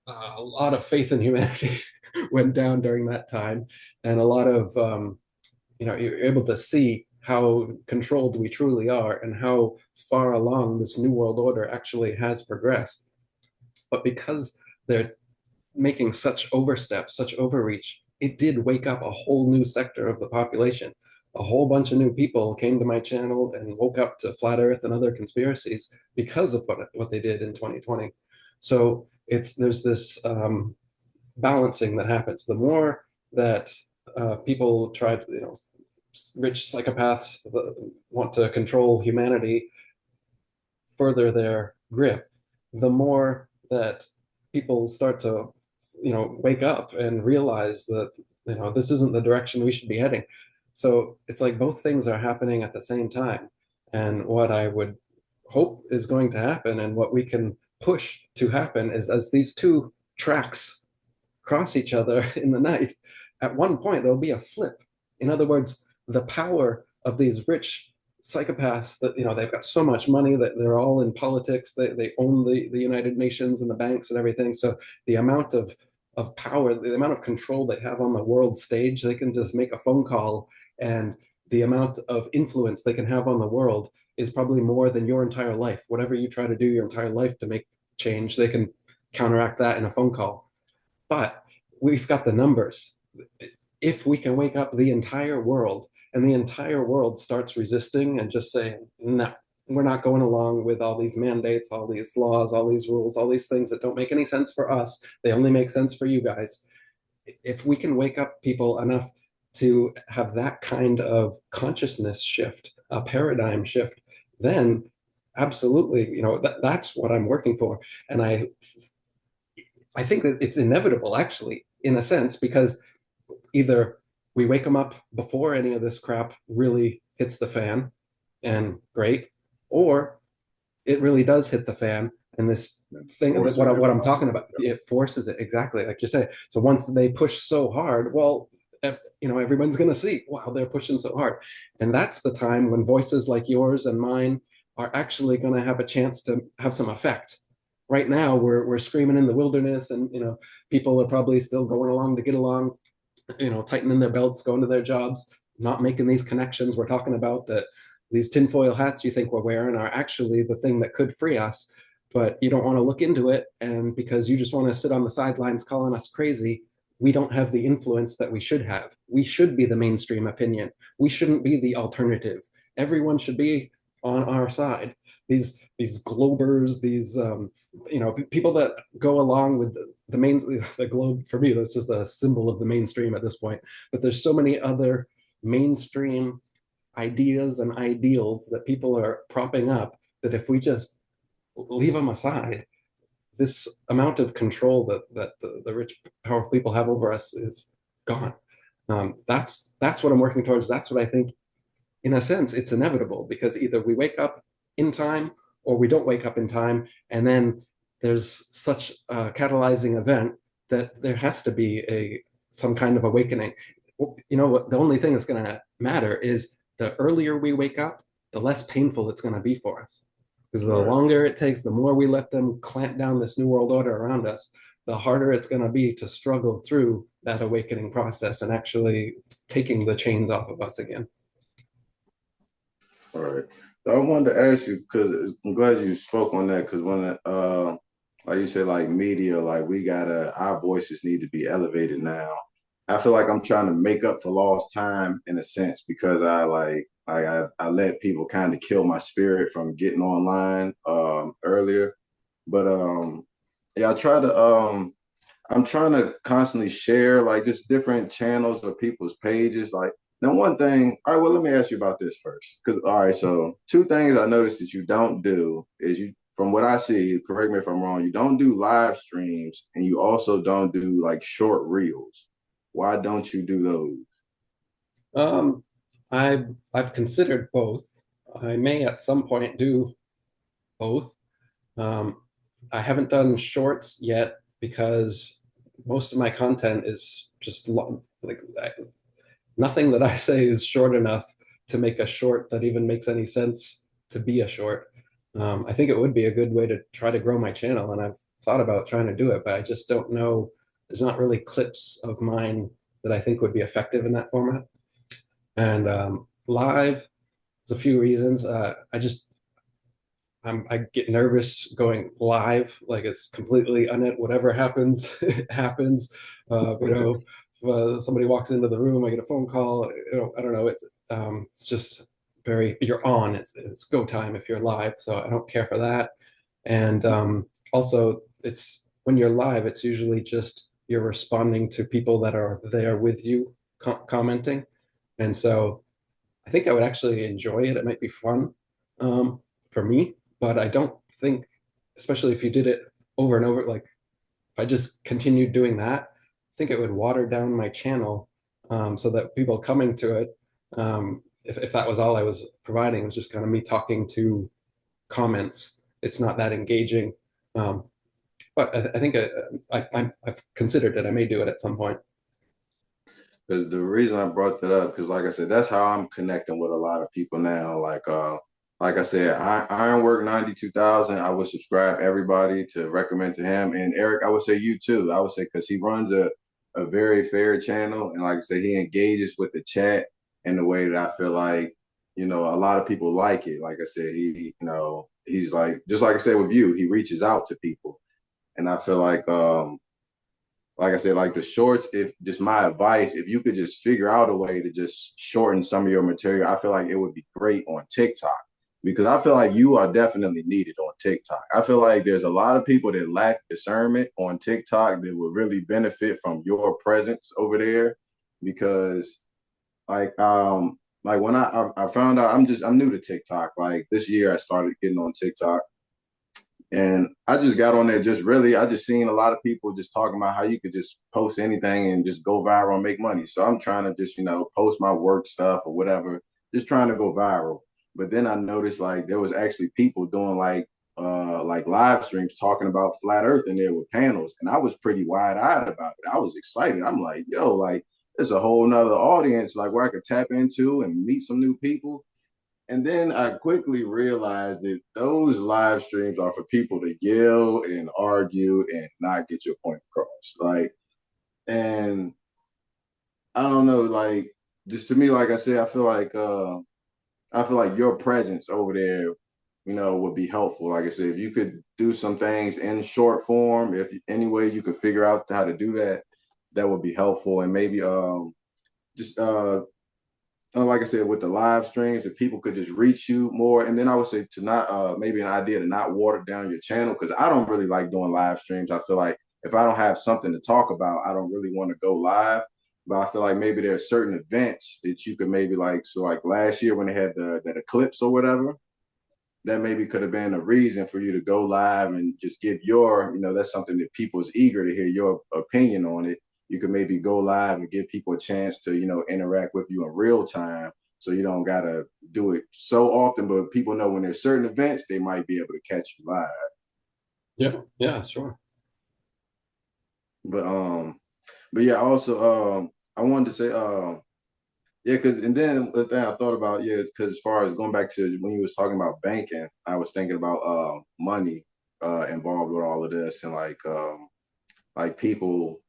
a lot of faith in humanity went down during that time, and a lot of you're able to see how controlled we truly are and how far along this new world order actually has progressed. But because they're making such oversteps, such overreach, it did wake up a whole new sector of the population. A whole bunch of new people came to my channel and woke up to flat Earth and other conspiracies because of what they did in 2020. So there's this balancing that happens. The more that people try to, rich psychopaths want to control humanity, further their grip, the more that people start to, wake up and realize that, this isn't the direction we should be heading. So it's like both things are happening at the same time. And what I would hope is going to happen and what we can push to happen is as these two tracks cross each other in the night, at one point there'll be a flip. In other words, the power of these rich psychopaths that, they've got so much money that they're all in politics, they own the United Nations and the banks and everything. So the amount of power, the amount of control they have on the world stage, they can just make a phone call, and the amount of influence they can have on the world is probably more than your entire life. Whatever you try to do your entire life to make change, they can counteract that in a phone call. But we've got the numbers. If we can wake up the entire world, and the entire world starts resisting and just saying, no, we're not going along with all these mandates, all these laws, all these rules, all these things that don't make any sense for us, they only make sense for you guys. If we can wake up people enough to have that kind of consciousness shift, a paradigm shift, then absolutely, that's what I'm working for. And I think that it's inevitable, actually, in a sense, because either we wake them up before any of this crap really hits the fan, and great, or it really does hit the fan, and this thing that what I'm talking about, it forces it, exactly like you say. So once they push so hard, well, everyone's going to see, wow, they're pushing so hard. And that's the time when voices like yours and mine are actually going to have a chance to have some effect. Right now we're screaming in the wilderness, and people are probably still going along to get along, tightening their belts, going to their jobs, not making these connections we're talking about, that these tinfoil hats you think we're wearing are actually the thing that could free us, but you don't want to look into it. And because you just want to sit on the sidelines calling us crazy, we don't have the influence that we should have. We should be the mainstream opinion. We shouldn't be the alternative. Everyone should be on our side. These globers, these people that go along with the globe, for me, that's just a symbol of the mainstream at this point. But there's so many other mainstream ideas and ideals that people are propping up, that if we just leave them aside, this amount of control that the rich, powerful people have over us is gone. That's what I'm working towards. That's what I think, in a sense, it's inevitable, because either we wake up in time or we don't wake up in time. And then there's such a catalyzing event that there has to be some kind of awakening. The only thing that's going to matter is the earlier we wake up, the less painful it's going to be for us. Because the longer it takes, the more we let them clamp down this new world order around us, the harder it's going to be to struggle through that awakening process and actually taking the chains off of us again. All right. So I wanted to ask you, because I'm glad you spoke on that, because when like you said, like media, like our voices need to be elevated now. I feel like I'm trying to make up for lost time in a sense, because I let people kind of kill my spirit from getting online earlier. But yeah, I'm trying to constantly share like just different channels of people's pages. Like, now, one thing, all right, well, let me ask you about this first. Because, all right, so two things I noticed that you don't do is from what I see, correct me if I'm wrong, you don't do live streams, and you also don't do like short reels. Why don't you do those? I've considered both. I may at some point do both. Um, I haven't done shorts yet because most of my content is just like nothing that I say is short enough to make a short that even makes any sense to be a short. I think it would be a good way to try to grow my channel, and I've thought about trying to do it, but I just don't know. There's not really clips of mine that I think would be effective in that format. And live, there's a few reasons. I get nervous going live, like it's completely whatever happens, it happens. If somebody walks into the room, I get a phone call. I don't know. It's just you're on. It's go time if you're live. So I don't care for that. And also, it's when you're live, it's usually just you're responding to people that are there with you, commenting. And so I think I would actually enjoy it. It might be fun for me, but I don't think, especially if you did it over and over, like if I just continued doing that, I think it would water down my channel, so that people coming to it, if that was all I was providing, was just kind of me talking to comments, it's not that engaging. But I think I've considered it. I may do it at some point. Because the reason I brought that up, because like I said, that's how I'm connecting with a lot of people now. Like I said, Ironwork 92,000. I would subscribe everybody to recommend to him. And Eric, I would say you too. I would say because he runs a very fair channel, and like I said, he engages with the chat in the way that I feel like a lot of people like it. Like I said, he's like just like I said with you, he reaches out to people, and I feel like I said, like the shorts, if just my advice, if you could just figure out a way to just shorten some of your material, I feel like it would be great on TikTok because I feel like you are definitely needed on TikTok. I feel like there's a lot of people that lack discernment on TikTok that would really benefit from your presence over there because like when I found out I'm new to TikTok. Like this year I started getting on TikTok and I just got on there I just seen a lot of people just talking about how you could just post anything and just go viral and make money. So I'm trying to just, post my work stuff or whatever, just trying to go viral. But then I noticed like there was actually people doing like live streams talking about flat earth in there with panels. And I was pretty wide-eyed about it. I was excited. I'm like, yo, like there's a whole nother audience like where I could tap into and meet some new people. And then I quickly realized that those live streams are for people to yell and argue and not get your point across. And I don't know, like, just to me, like I said, I feel like your presence over there, would be helpful. Like I said, if you could do some things in short form, if any way you could figure out how to do that, that would be helpful. And maybe just like I said, with the live streams, if people could just reach you more, and then I would say to not maybe an idea to not water down your channel because I don't really like doing live streams. I feel like if I don't have something to talk about, I don't really want to go live. But I feel like maybe there are certain events that you could maybe like so like last year when they had that eclipse or whatever, that maybe could have been a reason for you to go live and just get that's something that people is eager to hear your opinion on it. You could maybe go live and give people a chance to, interact with you in real time. So you don't gotta do it so often, but people know when there's certain events, they might be able to catch you live. Yeah, yeah, sure. But but yeah, also I wanted to say yeah, because and then the thing I thought about, yeah, because as far as going back to when you was talking about banking, I was thinking about money involved with all of this and like people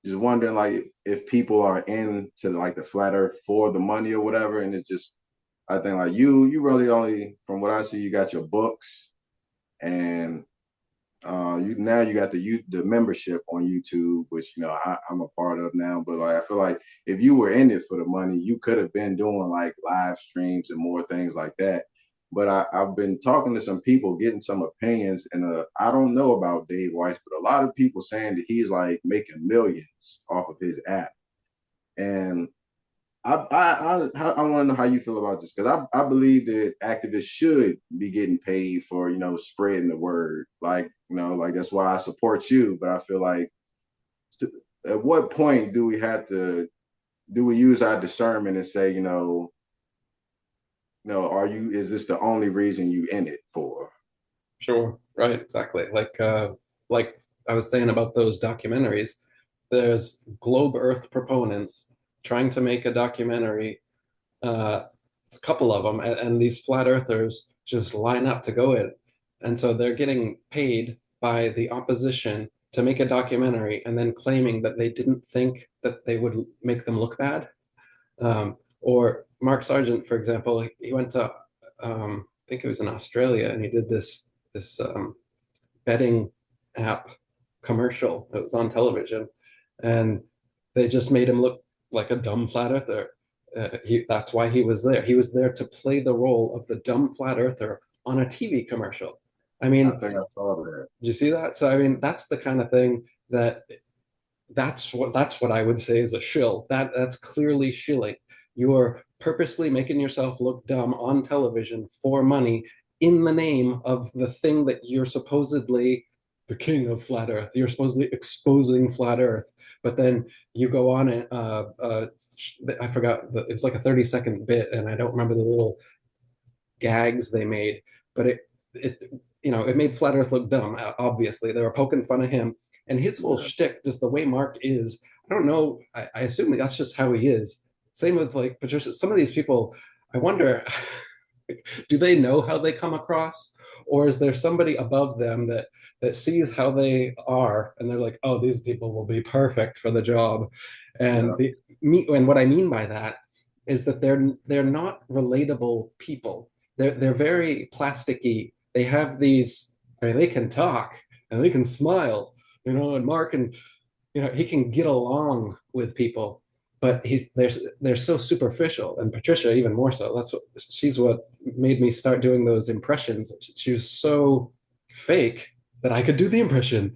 just wondering like if people are into like the flat earth for the money or whatever. And it's just I think like you really only from what I see, you got your books and you got the membership on YouTube, which I'm a part of now. But like I feel like if you were in it for the money, you could have been doing like live streams and more things like that. But I've been talking to some people, getting some opinions, and I don't know about Dave Weiss, but a lot of people saying that he's like making millions off of his app. And I want to know how you feel about this because I believe that activists should be getting paid for spreading the word. Like like that's why I support you. But I feel like at what point do we use our discernment and say no, are you is this the only reason you in it for? Sure, right, exactly. Like I was saying about those documentaries, there's globe Earth proponents trying to make a documentary. It's a couple of them, and these flat earthers just line up to go in, and so they're getting paid by the opposition to make a documentary, and then claiming that they didn't think that they would make them look bad. Or Mark Sargent, for example, he went to I think it was in Australia, and he did this betting app commercial. It was on television, and they just made him look like a dumb flat earther. That's why he was there. He was there to play the role of the dumb flat earther on a TV commercial. I I mean, think I saw that. did you see that? So I mean, that's the kind of thing that that's what I would say is a shill. That's clearly shilling. You are purposely making yourself look dumb on television for money in the name of the thing that you're supposedly the king of flat earth. You're supposedly exposing flat earth, but then you go on and I forgot, it was like a 30-second bit and I don't remember the little gags they made, but it made flat earth look dumb. Obviously they were poking fun of him, and his whole Yeah. shtick, just the way Mark is, I don't know. I assume that's just how he is. Same with like Patricia. Some of these people, I wonder, do they know how they come across, or is there somebody above them that sees how they are, and they're like, oh, these people will be perfect for the job, and Yeah, the me and what I mean by that is that they're not relatable people. They're very plasticky. They have these. I mean, they can talk and they can smile, and Mark and he can get along with people, but they're so superficial, and Patricia even more so. She's what made me start doing those impressions. She was so fake that I could do the impression.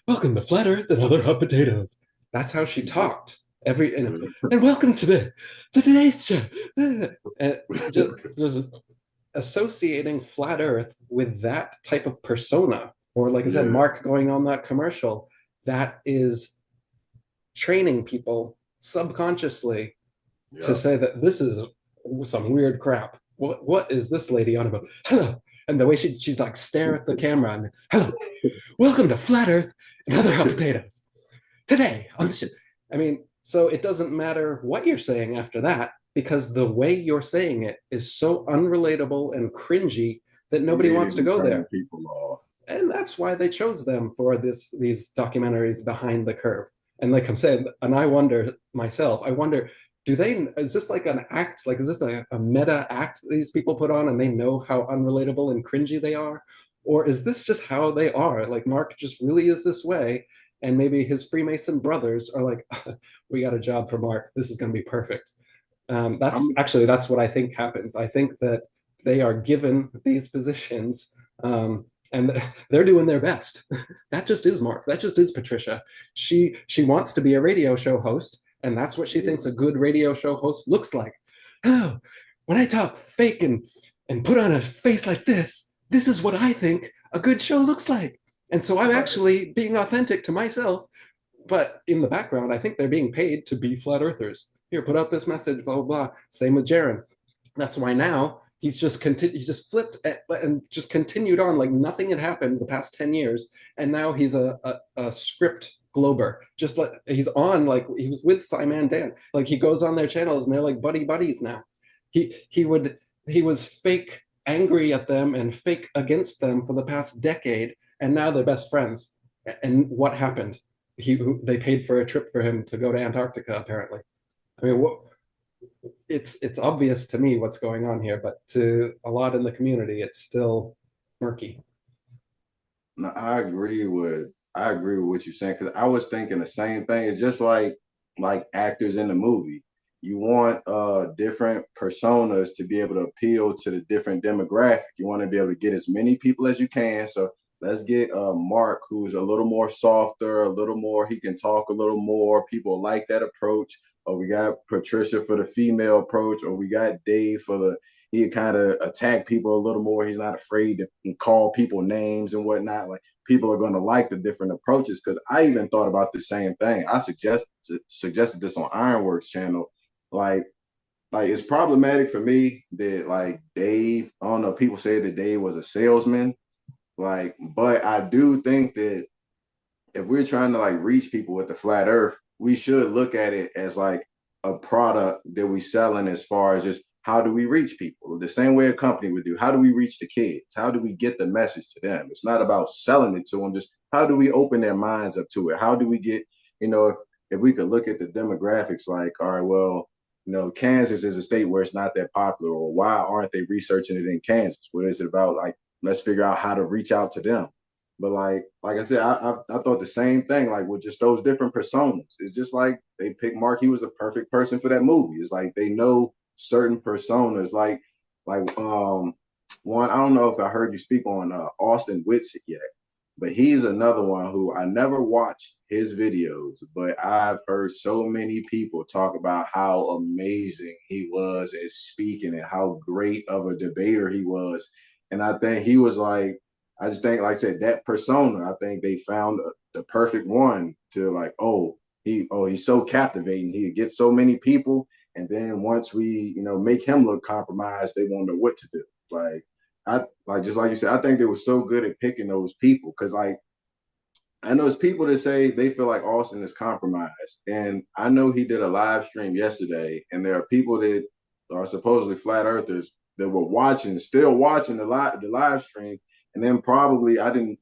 Welcome to Flat Earth and Other Hot Potatoes. That's how she talked. And welcome to today's show. And just associating Flat Earth with that type of persona, or like I said, yeah, Mark going on that commercial, that is training people subconsciously to yeah. say that this is some weird crap. What is this lady on about? Hello. And the way she's like stare at the camera and hello, welcome to Flat Earth and Other Hot Potatoes. Today on the show. I mean, so it doesn't matter what you're saying after that, because the way you're saying it is so unrelatable and cringy that nobody wants to Immediately go turning there. people off. And that's why they chose them for these documentaries behind the curve. And like I'm saying, and I wonder myself, I wonder, is this like an act? Like, is this a meta act these people put on and they know how unrelatable and cringy they are? Or is this just how they are? Like, Mark just really is this way. And maybe his Freemason brothers are like, we got a job for Mark. This is going to be perfect. I'm That's what I think happens. I think that they are given these positions, and they're doing their best. That just is Mark. That just is Patricia. She wants to be a radio show host, and that's what she thinks a good radio show host looks like. Oh, when I talk fake and put on a face like this is what I think a good show looks like. And so I'm right. actually being authentic to myself, but in the background, I think they're being paid to be flat earthers. Here, put out this message, blah, blah, blah. Same with Jaron. That's why now he just flipped and just continued on like nothing had happened the past 10 years. And now he's a script glober. Just like he's on, like he was with Simon Dan. Like he goes on their channels and they're like buddy buddies now. He was fake angry at them and fake against them for the past decade, and now they're best friends. And what happened? They paid for a trip for him to go to Antarctica. Apparently, I mean, it's obvious to me what's going on here, but to a lot in the community, it's still murky. No, I agree with what you're saying because I was thinking the same thing. It's just like actors in the movie. You want different personas to be able to appeal to the different demographic. You want to be able to get as many people as you can. So let's get Mark, who's a little more softer, a little more, he can talk a little more. People like that approach. Or we got Patricia for the female approach, or we got Dave for the he kind of attack people a little more. He's not afraid to call people names and whatnot. Like people are going to like the different approaches. Because I even thought about the same thing. I suggested this on Ironworks channel. Like like it's problematic for me that like Dave. I don't know. People say that Dave was a salesman. Like, but I do think that if we're trying to like reach people with the flat earth, we should look at it as like a product that we selling as far as just how do we reach people? The same way a company would do. How do we reach the kids? How do we get the message to them? It's not about selling it to them, just how do we open their minds up to it? How do we get, if we could look at the demographics like, all right, well, Kansas is a state where it's not that popular, or why aren't they researching it in Kansas? What is it about? Like, let's figure out how to reach out to them. But like I said, I thought the same thing. Like with just those different personas, it's just like they picked Mark. He was the perfect person for that movie. It's like they know certain personas. Like one. I don't know if I heard you speak on Austin Whitsick yet, but he's another one who I never watched his videos, but I've heard so many people talk about how amazing he was at speaking and how great of a debater he was. And I think he was like I just think, like I said, that persona. I think they found the perfect one to like, he's so captivating. He gets so many people, and then once we, make him look compromised, they won't know what to do. Like just like you said, I think they were so good at picking those people because, like, I know it's people that say they feel like Austin is compromised, and I know he did a live stream yesterday, and there are people that are supposedly flat earthers that were watching, still watching the live stream, and then probably I didn't,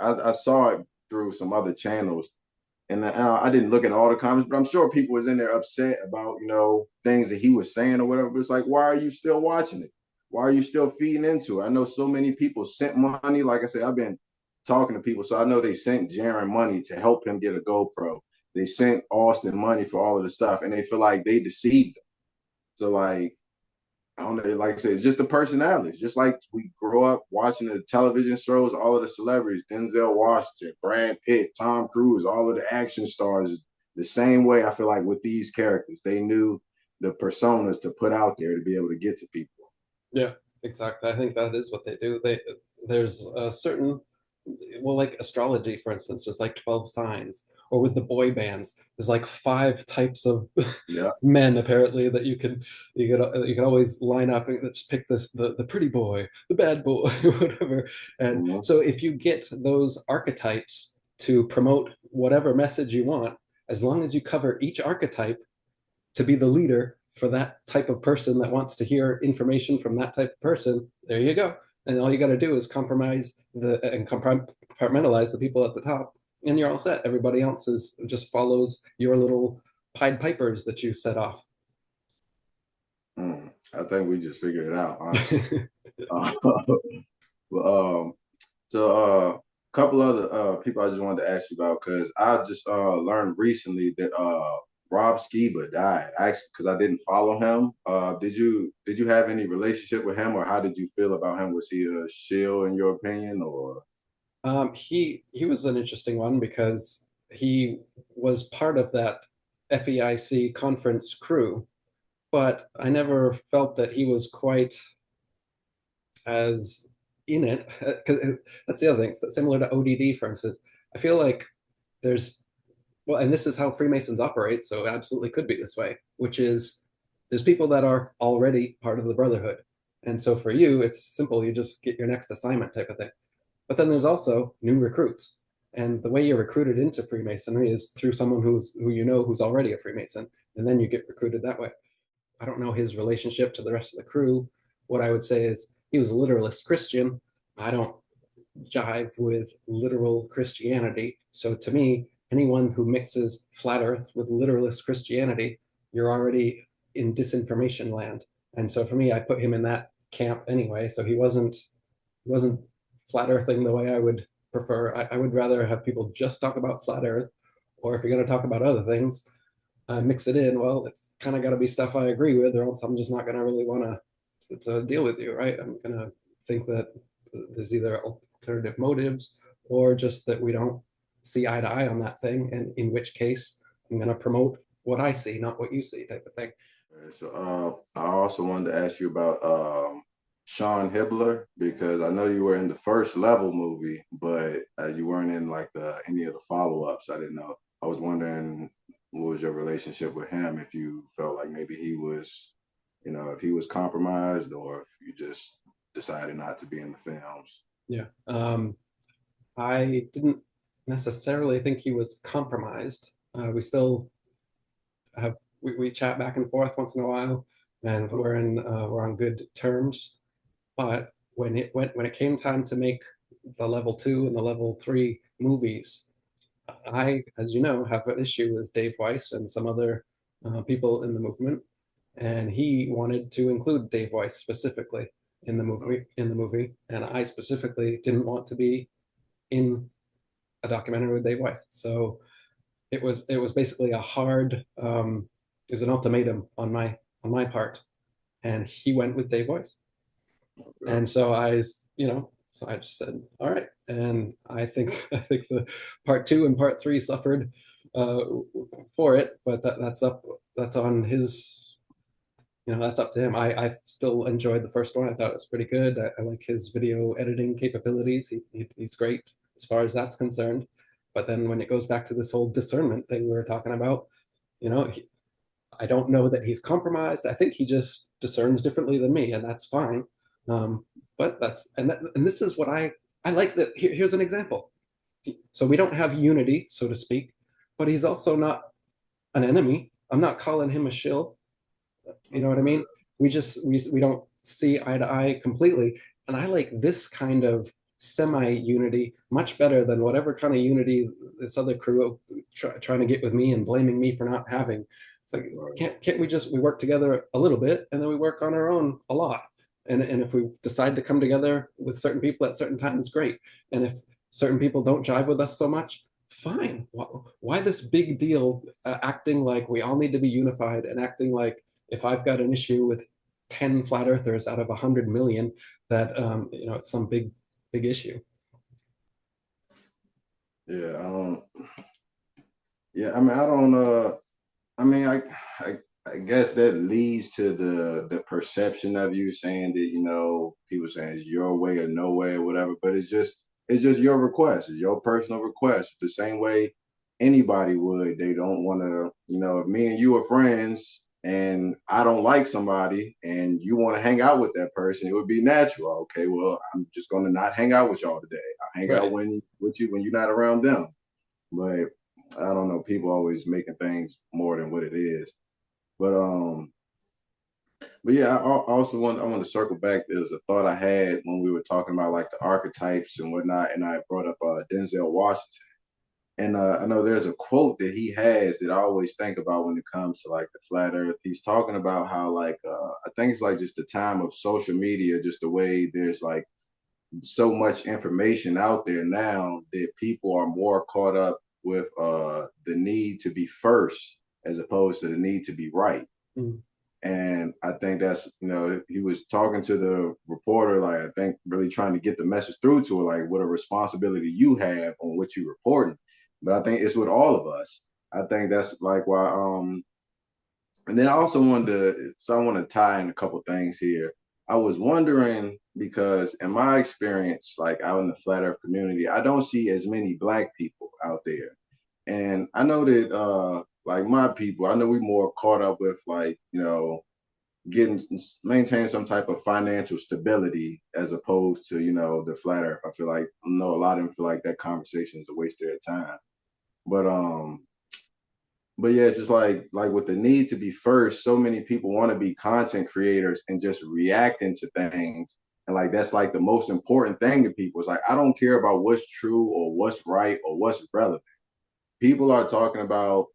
I saw it through some other channels, and I didn't look at all the comments, but I'm sure people was in there upset about things that he was saying or whatever. But it's like, why are you still watching it? Why are you still feeding into it? I know so many people sent money. Like I said, I've been talking to people, so I know they sent Jaron money to help him get a GoPro. They sent Austin money for all of the stuff, and they feel like they deceived them. So like, I don't know, like I said, it's just the personalities. Just like we grow up watching the television shows, all of the celebrities, Denzel Washington, Brad Pitt, Tom Cruise, all of the action stars, the same way I feel like with these characters, they knew the personas to put out there to be able to get to people. Yeah, exactly. I think that is what they do. There's a certain, well, like astrology, for instance, there's like 12 signs. Or with the boy bands, there's like five types of Yeah. men apparently that you could always line up and let's pick the pretty boy, the bad boy, whatever. And Mm-hmm. so if you get those archetypes to promote whatever message you want, as long as you cover each archetype to be the leader for that type of person that wants to hear information from that type of person, there you go. And all you got to do is compromise and compartmentalize the people at the top, and you're all set. Everybody else is just follows your little Pied Pipers that you set off. I think we just figured it out, honestly. Uh, um, so a couple other people I just wanted to ask you about because I just learned recently that Rob Skiba died. Actually, because I didn't follow him. Did you have any relationship with him, or how did you feel about him? Was he a shill in your opinion, or? He was an interesting one because he was part of that FEIC conference crew, but I never felt that he was quite as in it. Because that's the other thing. Similar to ODD, for instance, I feel like there's well, and this is how Freemasons operate, so it absolutely could be this way, which is there's people that are already part of the Brotherhood. And so for you, it's simple. You just get your next assignment type of thing. But then there's also new recruits. And the way you're recruited into Freemasonry is through someone who's already a Freemason, and then you get recruited that way. I don't know his relationship to the rest of the crew. What I would say is he was a literalist Christian. I don't jive with literal Christianity. So to me, anyone who mixes flat earth with literalist Christianity, you're already in disinformation land. And so for me, I put him in that camp anyway. So he wasn't flat earthing the way I would prefer. I would rather have people just talk about flat earth, or if you're going to talk about other things, mix it in. Well, it's kind of got to be stuff I agree with, or else I'm just not going to really want to deal with you, right? I'm going to think that there's either alternative motives or just that we don't see eye to eye on that thing, and in which case I'm going to promote what I see, not what you see, type of thing. So I also wanted to ask you about Sean Hibbler because I know you were in the first level movie, but you weren't in like any of the follow-ups. I didn't know. I was wondering what was your relationship with him, if you felt like maybe he was, if he was compromised or if you just decided not to be in the films. Yeah. I didn't necessarily think he was compromised. We still we chat back and forth once in a while, and we're on good terms. But when it came time to make the level 2 and the level 3 movies, I, as you know, have an issue with Dave Weiss and some other people in the movement, and he wanted to include Dave Weiss specifically in the movie, and I specifically didn't want to be in a documentary with Dave Weiss. So it was basically a hard it was an ultimatum on my part, and he went with Dave Weiss. Okay. And so I just said, all right. And I think the part 2 and part 3 suffered uh, for it, but that's on his, that's up to him. I still enjoyed the first one. I thought it was pretty good. I like his video editing capabilities. He's great as far as that's concerned. But then when it goes back to this whole discernment thing we were talking about, I don't know that he's compromised. I think he just discerns differently than me, and that's fine. Um, but and this is what I like. That here's an example. So we don't have unity, so to speak, but he's also not an enemy. I'm not calling him a shill. You know what I mean? We don't see eye to eye completely. And I like this kind of semi-unity much better than whatever kind of unity this other crew trying to get with me and blaming me for not having. It's like, Right. can't we just we work together a little bit and then we work on our own a lot. And if we decide to come together with certain people at certain times, great. And if certain people don't jive with us so much, fine. Why this big deal, acting like we all need to be unified and acting like if I've got an issue with 10 flat earthers out of 100 million, that it's some big issue. Yeah, yeah, I mean, I don't I mean, I I guess that leads to the perception of you saying that, people saying it's your way or no way or whatever, but it's just your request. It's your personal request. The same way anybody would. They don't want to, if me and you are friends and I don't like somebody and you want to hang out with that person, it would be natural. Okay, well, I'm just gonna not hang out with y'all today. I'll hang out Right. with you when you're not around them. But I don't know, people always making things more than what it is. But yeah, I want to circle back. There's a thought I had when we were talking about like the archetypes and whatnot, and I brought up Denzel Washington. And I know there's a quote that he has that I always think about when it comes to like the flat Earth. He's talking about how like I think it's like just the time of social media, just the way there's like so much information out there now that people are more caught up with the need to be first as opposed to the need to be right. Mm. And I think that's, he was talking to the reporter, like, I think really trying to get the message through to her, like, what a responsibility you have on what you're reporting. But I think it's with all of us. I think that's like why, and then I also so I want to tie in a couple things here. I was wondering because in my experience, like out in the flat earth community, I don't see as many black people out there. And I know that, like my people, I know we more caught up with like, getting maintaining some type of financial stability as opposed to the flat earth. I feel like I know a lot of them feel like that conversation is a waste of their time. But but yeah, it's just like with the need to be first, so many people want to be content creators and just reacting to things. And like that's like the most important thing to people. It's like I don't care about what's true or what's right or what's relevant. People are talking about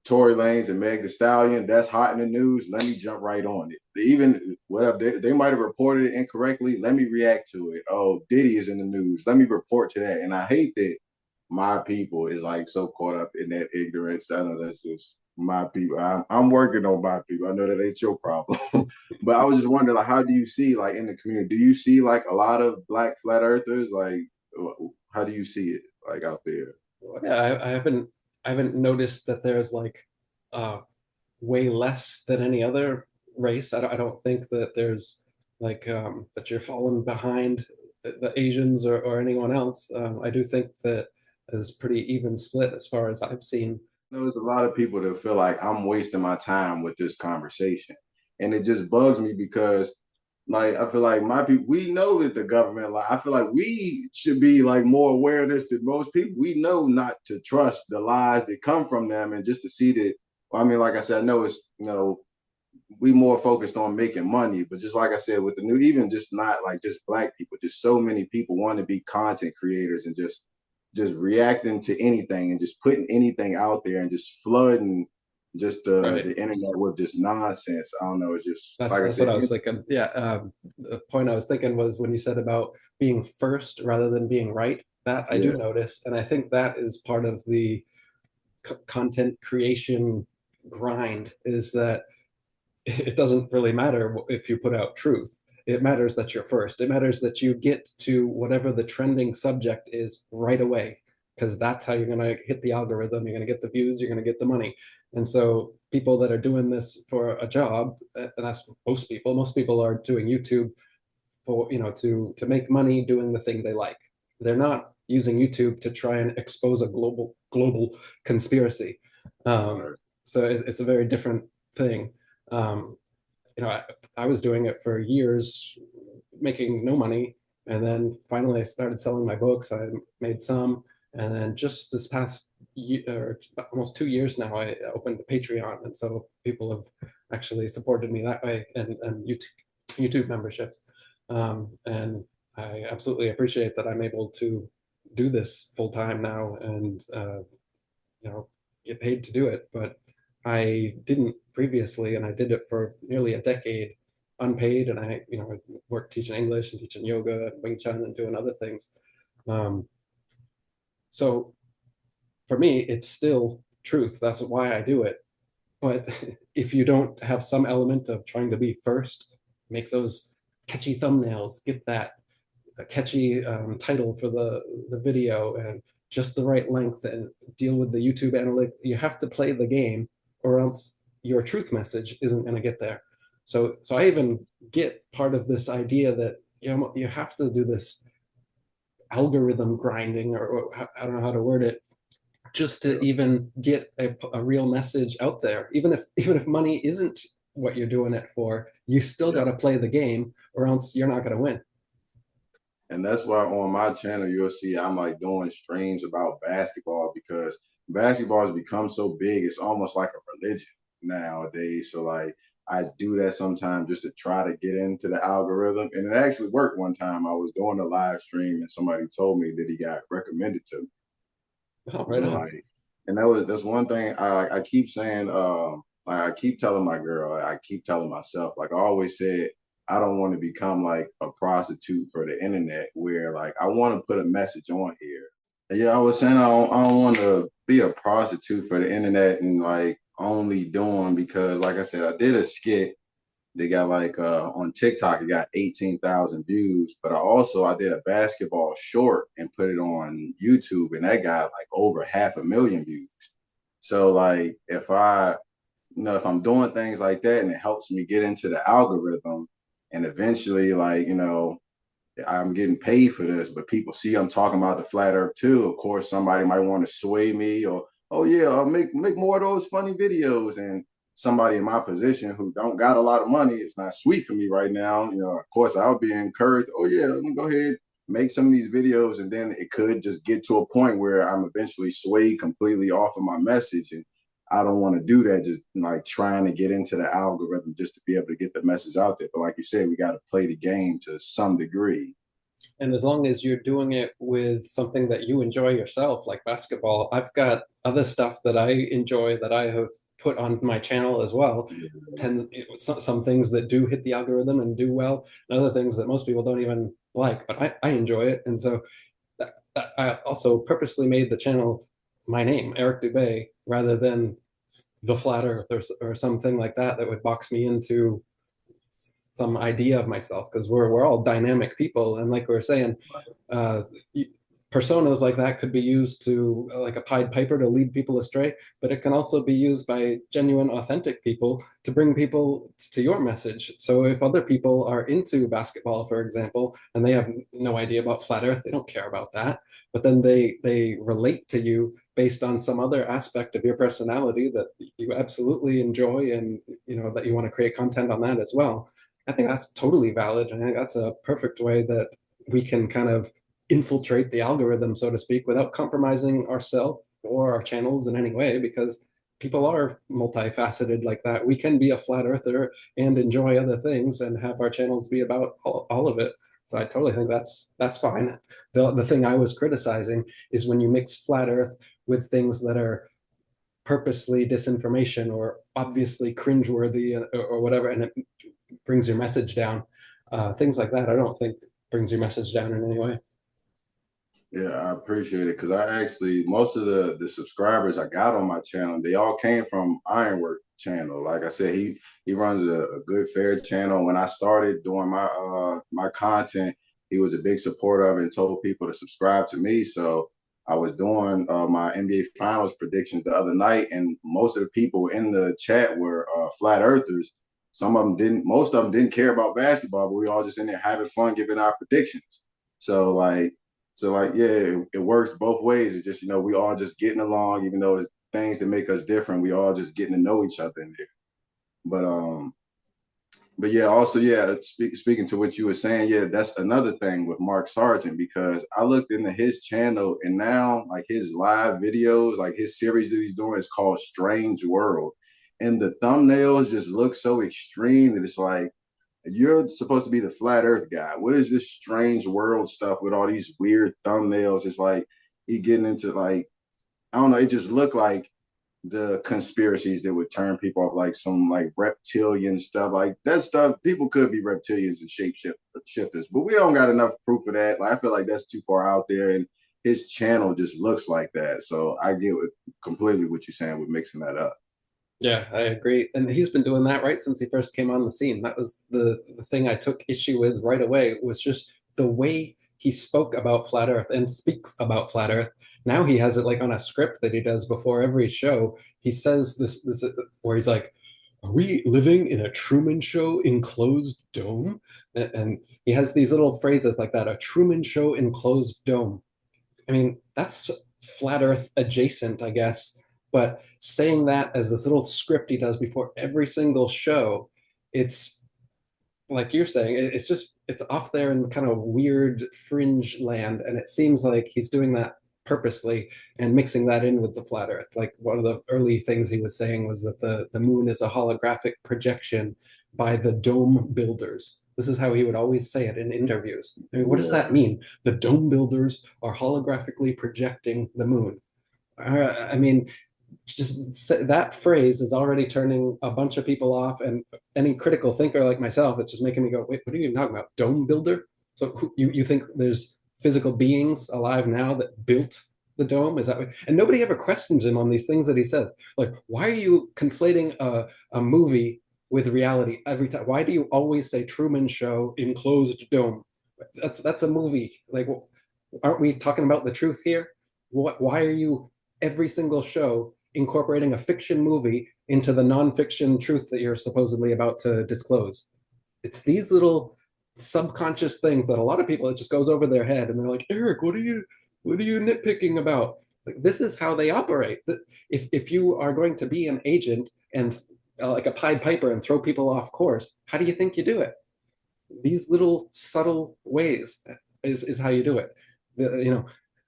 Tory Lanez and Meg The Stallion. That's hot in the news. Let me jump right on it. Even whatever they might have reported it incorrectly. Let me react to it. Oh, Diddy is in the news. Let me report to that. And I hate that my people is like so caught up in that ignorance. I know that's just my people. I'm working on my people. I know that ain't your problem. But I was just wondering, like, how do you see like in the community? Do you see like a lot of black flat earthers? Like, how do you see it like out there? Like, Yeah, I haven't noticed that there's like uh way less than any other race. I don't think that there's like that you're falling behind the Asians or anyone else. I do think that is pretty even split as far as I've seen. there's a lot of people that feel like I'm wasting my time with this conversation. And it just bugs me because like I feel like my people, we know that the government, like I feel like we should be like more aware of this than most people. We know not to trust the lies that come from them and just to see that, well, I mean, like I said, I know it's, we more focused on making money, but just like I said, with the new, even just not like just black people, just so many people want to be content creators and just reacting to anything and just putting anything out there and just flooding just Right. the internet with just nonsense. I don't know. It's just That's like I that's what said. I was thinking. Yeah. The point I was thinking was when you said about being first rather than being right. That I do Yeah, notice, and I think that is part of the content creation grind. Is that it doesn't really matter if you put out truth. It matters that you're first. It matters that you get to whatever the trending subject is right away, because that's how you're going to hit the algorithm. You're going to get the views, you're going to get the money. And so people that are doing this for a job, and that's most people are doing YouTube for, to make money doing the thing they like. They're not using YouTube to try and expose a global conspiracy. Um, right. so it's a very different thing. Um, I was doing it for years, making no money, And then finally, I started selling my books. I made some, and then just this past year, or almost 2 years now, I opened a Patreon, and so people have actually supported me that way, and YouTube memberships. And I absolutely appreciate that I'm able to do this full time now, and you know, get paid to do it. But I didn't previously, and I did it for nearly a decade unpaid. And I worked teaching English and teaching yoga and Wing Chun and doing other things. Um, so for me, it's still truth. That's why I do it. But if you don't have some element of trying to be first, make those catchy thumbnails, get that a catchy title for the video and just the right length, and deal with the YouTube analytics. You have to play the game, or else your truth message isn't going to get there. So I even get part of this idea that you have to do this algorithm grinding, or I don't know how to word it, just to Yeah. even get a real message out there. Even if money isn't what you're doing it for, you still got Yeah. to play the game, or else you're not going to win. And that's why on my channel you'll see I'm like doing streams about basketball because basketball has become so big, it's almost like a religion nowadays. So like I do that sometimes just to try to get into the algorithm. And it actually worked one time. I was doing a live stream and somebody told me that he got recommended to me. Oh, right And on. like, and that's one thing I keep saying. Like I keep telling my girl, I keep telling myself. Like I always said, I don't want to become like a prostitute for the internet. Where like I want to put a message on here. Yeah, I was saying I don't want to be a prostitute for the internet and like only doing because, like I said, I did a skit. They got like on TikTok, it got 18,000 views. But I did a basketball short and put it on YouTube, and that got like over 500,000 views. So like if I'm doing things like that and it helps me get into the algorithm, and eventually I'm getting paid for this, but people see I'm talking about the flat earth too. Of course, somebody might want to sway me or, oh yeah, I'll make more of those funny videos. And somebody in my position who don't got a lot of money, it's not sweet for me right now. Of course I'll be encouraged, oh yeah, let me go ahead, make some of these videos. And then it could just get to a point where I'm eventually swayed completely off of my message. And I don't want to do that, just like trying to get into the algorithm just to be able to get the message out there. But like you said, we got to play the game to some degree. And as long as you're doing it with something that you enjoy yourself, like basketball, I've got other stuff that I enjoy that I have put on my channel as well. Some things that do hit the algorithm and do well, and other things that most people don't even like, but I enjoy it. And so I also purposely made the channel my name, Eric Dubay, rather than the flat earth, or something like that that would box me into some idea of myself, because we're all dynamic people, and like we were saying, uh, personas like that could be used to, like a Pied Piper, to lead people astray, but it can also be used by genuine, authentic people to bring people to your message. So if other people are into basketball, for example, and they have no idea about flat Earth, they don't care about that, but then they relate to you based on some other aspect of your personality that you absolutely enjoy, and that you want to create content on that as well. I think that's totally valid, and I think that's a perfect way that we can kind of infiltrate the algorithm, so to speak, without compromising ourselves or our channels in any way, because people are multifaceted like that. We can be a flat earther and enjoy other things and have our channels be about all of it. So I totally think that's fine. The thing I was criticizing is when you mix flat earth with things that are purposely disinformation or obviously cringeworthy, or whatever, and it brings your message down. Things like that, I don't think brings your message down in any way. Yeah, I appreciate it because I actually most of the subscribers I got on my channel, they all came from Ironwork channel. Like I said, he runs a good fair channel. When I started doing my content, he was a big supporter of it and told people to subscribe to me. So I was doing my NBA Finals predictions the other night, and most of the people in the chat were flat earthers. Some of them didn't. Most of them didn't care about basketball, but we all just in there having fun, giving our predictions. So yeah, it works both ways. It's just, we all just getting along, even though it's things that make us different. We all just getting to know each other in there. But but yeah, also yeah, speaking to what you were saying, yeah, that's another thing with Mark Sargent because I looked into his channel and now like his live videos, like his series that he's doing is called Strange World, and the thumbnails just look so extreme that it's like you're supposed to be the flat Earth guy. What is this Strange World stuff with all these weird thumbnails? It's like he getting into like I don't know. It just looked like the conspiracies that would turn people off, like some like reptilian stuff, like that stuff. People could be reptilians and shapeshifters, but we don't got enough proof of that. Like I feel like that's too far out there, and his channel just looks like that. So I get completely what you're saying with mixing that up. Yeah, I agree. And he's been doing that right since he first came on the scene. That was the thing I took issue with right away was just the way he spoke about flat Earth and speaks about flat Earth. Now he has it like on a script that he does before every show. He says this where he's like, "Are we living in a Truman Show enclosed dome?" And he has these little phrases like that, a Truman Show enclosed dome. I mean, that's flat Earth adjacent, I guess. But saying that as this little script he does before every single show, it's like you're saying, it's just it's off there in kind of weird fringe land, and it seems like he's doing that purposely and mixing that in with the flat Earth. Like one of the early things he was saying was that the moon is a holographic projection by the dome builders. This is how he would always say it in interviews. I mean, what does Yeah, that mean? The dome builders are holographically projecting the moon. I mean, just that phrase is already turning a bunch of people off, and any critical thinker like myself, it's just making me go, wait, what are you talking about? Dome builder? So you think there's physical beings alive now that built the dome? Is that what, and nobody ever questions him on these things that he says. Like, why are you conflating a movie with reality every time? Why do you always say Truman Show enclosed dome? That's a movie. Like, aren't we talking about the truth here? Why are you every single show incorporating a fiction movie into the nonfiction truth that you're supposedly about to disclose? It's these little subconscious things that a lot of people, it just goes over their head and they're like, Eric, what are you nitpicking about? Like, this is how they operate. If you are going to be an agent and like a Pied Piper and throw people off course, how do you think you do it? These little subtle ways is how you do it.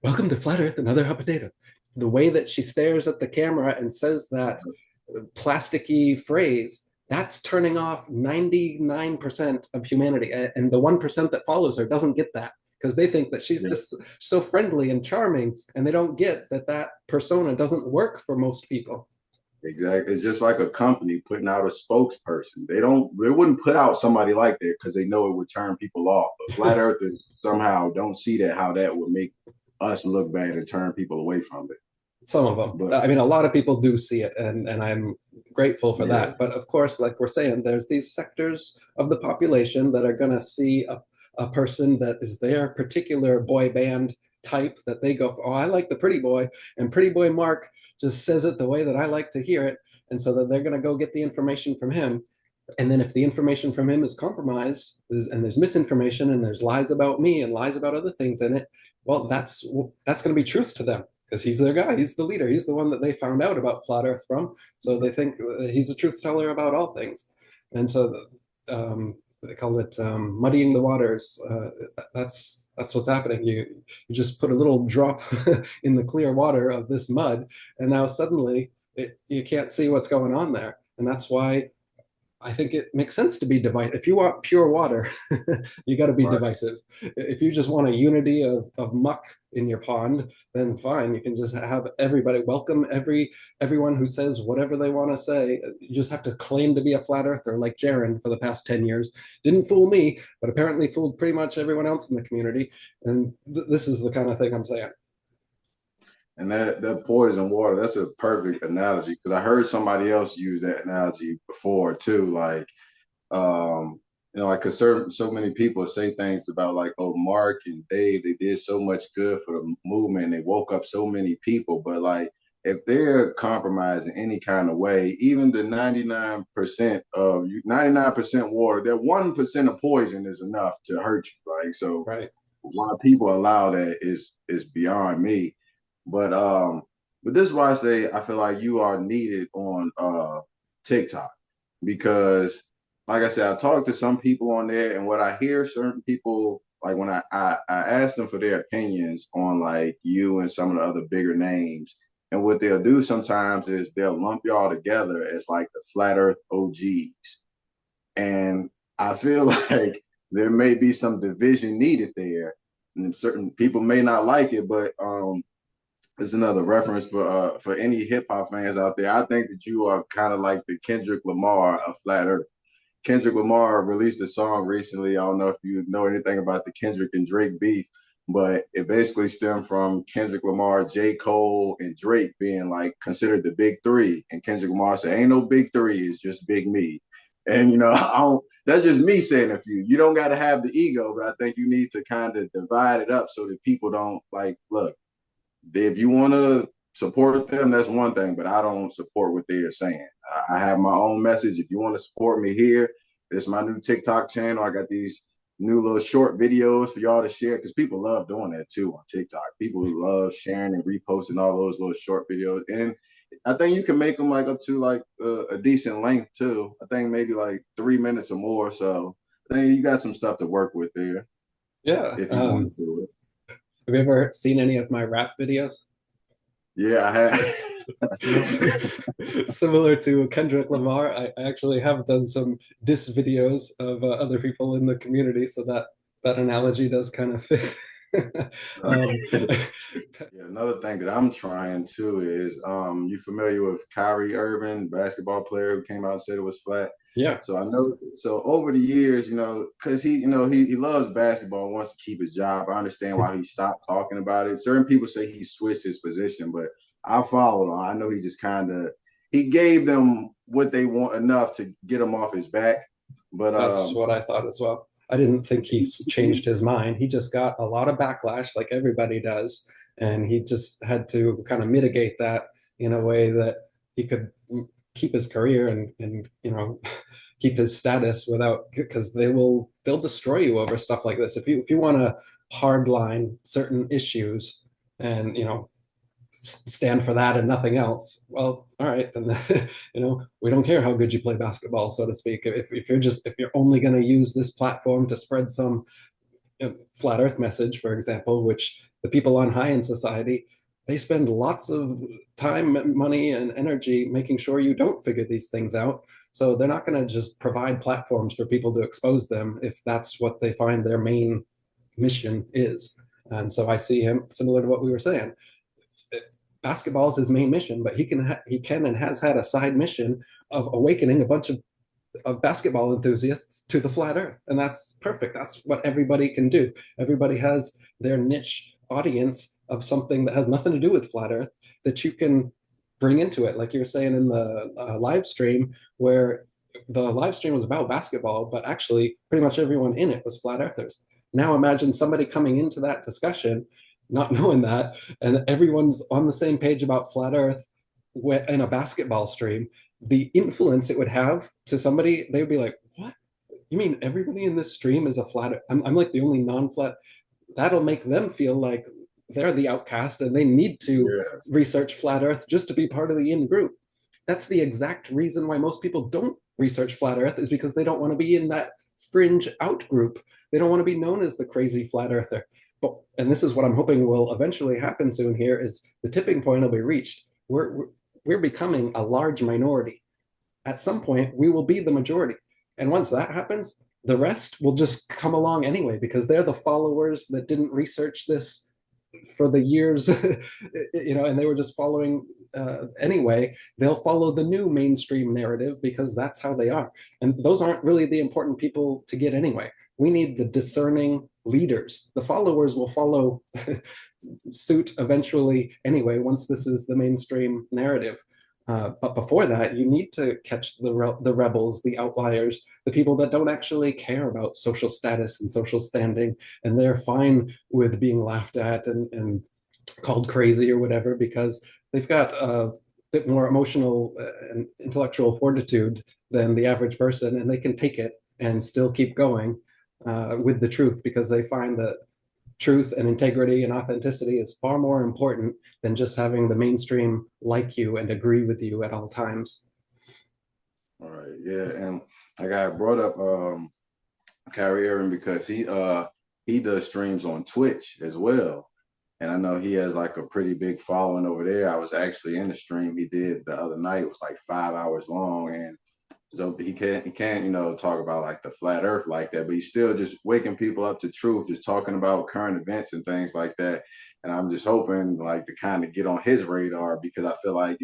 Welcome to Flat Earth, another hot potato. The way that she stares at the camera and says that plasticky phrase, that's turning off 99% of humanity. And the 1% that follows her doesn't get that because they think that she's yeah. just so friendly and charming, and they don't get that that persona doesn't work for most people. Exactly. It's just like a company putting out a spokesperson. They wouldn't put out somebody like that because they know it would turn people off. But flat earthers somehow don't see that how that would make us look bad and turn people away from it. Some of them. But I mean, a lot of people do see it, and I'm grateful for yeah, that. But of course, like we're saying, there's these sectors of the population that are going to see a person that is their particular boy band type that they go, oh, I like the pretty boy, and pretty boy Mark just says it the way that I like to hear it. And so that they're going to go get the information from him. And then if the information from him is compromised and there's misinformation and there's lies about me and lies about other things in it, well, that's going to be truth to them because he's their guy. He's the leader. He's the one that they found out about flat Earth from. So they think he's a truth teller about all things. And so they call it muddying the waters. That's what's happening. You just put a little drop in the clear water of this mud, and now suddenly you can't see what's going on there. And that's why I think it makes sense to be divisive. If you want pure water, you got to be right. divisive. If you just want a unity of muck in your pond, then fine. You can just have everybody welcome everyone who says whatever they want to say. You just have to claim to be a flat earther, like Jaron for the past 10 years. Didn't fool me, but apparently fooled pretty much everyone else in the community. And this is the kind of thing I'm saying. And that poison water, that's a perfect analogy because I heard somebody else use that analogy before too. Like like because so many people say things about like, oh, Mark and Dave, they did so much good for the movement. They woke up so many people, but like if they're compromised in any kind of way, even the 99% of 99% water, that 1% of poison is enough to hurt you. Like so, Right. why people allow that is beyond me. But but this is why I say I feel like you are needed on TikTok because like I said, I talked to some people on there, and what I hear certain people like when I ask them for their opinions on like you and some of the other bigger names, and what they'll do sometimes is they'll lump y'all together as like the flat Earth OGs, and I feel like there may be some division needed there, and certain people may not like it, but it's another reference for any hip hop fans out there. I think that you are kind of like the Kendrick Lamar of flat Earth. Kendrick Lamar released a song recently. I don't know if you know anything about the Kendrick and Drake beef, but it basically stemmed from Kendrick Lamar, J. Cole, and Drake being like considered the big three. And Kendrick Lamar said, "Ain't no big three, it's just big me." And I don't. That's just me saying a few. You don't got to have the ego, but I think you need to kind of divide it up so that people don't like look. If you want to support them, that's one thing, but I don't support what they are saying. I have my own message. If you want to support me here, it's my new TikTok channel. I got these new little short videos for y'all to share because people love doing that too on TikTok. People love sharing and reposting all those little short videos. And I think you can make them like up to like a decent length too. I think maybe like 3 minutes or more. So I think you got some stuff to work with there Yeah. if you want to do it. Have you ever seen any of my rap videos? Yeah, I have. Similar to Kendrick Lamar, I actually have done some diss videos of other people in the community, so that analogy does kind of fit. um, Yeah, another thing that I'm trying too is you familiar with Kyrie Irving, basketball player who came out and said it was flat. yeah, So I know so over the years, because he loves basketball, wants to keep his job. I understand why he stopped talking about it. Certain people say he switched his position, but I followed him. I know he just kind of he gave them what they want enough to get him off his back. But that's what I thought as well. I didn't think he changed his mind. He just got a lot of backlash, like everybody does, and he just had to kind of mitigate that in a way that he could keep his career and keep his status without, because they'll destroy you over stuff like this. If you want to hardline certain issues and stand for that and nothing else, well, all right, then we don't care how good you play basketball, so to speak. If you're only going to use this platform to spread some flat earth message, for example, which the people on high in society, they spend lots of time, money, and energy making sure you don't figure these things out. So they're not going to just provide platforms for people to expose them if that's what they find their main mission is. And so I see him similar to what we were saying. If basketball is his main mission, but he can and has had a side mission of awakening a bunch of basketball enthusiasts to the flat earth, and that's perfect. That's what everybody can do. Everybody has their niche audience of something that has nothing to do with flat earth that you can bring into it, like you were saying in the live stream, where the live stream was about basketball, but actually pretty much everyone in it was flat earthers. Now imagine somebody coming into that discussion not knowing that, and everyone's on the same page about flat earth in a basketball stream. The influence it would have to somebody, they would be like, what, you mean everybody in this stream is a flat, I'm like the only non-flat. That'll make them feel like they're the outcast and they need to yeah, research flat earth just to be part of the in group. That's the exact reason why most people don't research flat earth, is because they don't want to be in that fringe out group. They don't want to be known as the crazy flat earther. But, and this is what I'm hoping will eventually happen soon here, is the tipping point will be reached. We're becoming a large minority. At some point, we will be the majority. And once that happens, the rest will just come along anyway, because they're the followers that didn't research this for the years, and they were just following anyway. They'll follow the new mainstream narrative because that's how they are. And those aren't really the important people to get anyway. We need the discerning leaders. The followers will follow suit eventually anyway, once this is the mainstream narrative. But before that, you need to catch the rebels, the outliers, the people that don't actually care about social status and social standing, and they're fine with being laughed at and called crazy or whatever, because they've got a bit more emotional and intellectual fortitude than the average person, and they can take it and still keep going with the truth, because they find that truth and integrity and authenticity is far more important than just having the mainstream like you and agree with you at all times. all right, yeah, and I got brought up Kyrie Irving because he does streams on Twitch as well. And I know he has like a pretty big following over there. I was actually in the stream he did the other night. It was like 5 hours long. And so he can't, talk about like the flat earth like that, but he's still just waking people up to truth, just talking about current events and things like that. And I'm just hoping like to kind of get on his radar because I feel like,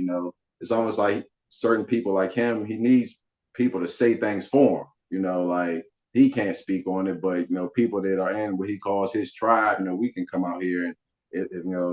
it's almost like certain people like him, he needs people to say things for him, like he can't speak on it, but people that are in what he calls his tribe, we can come out here and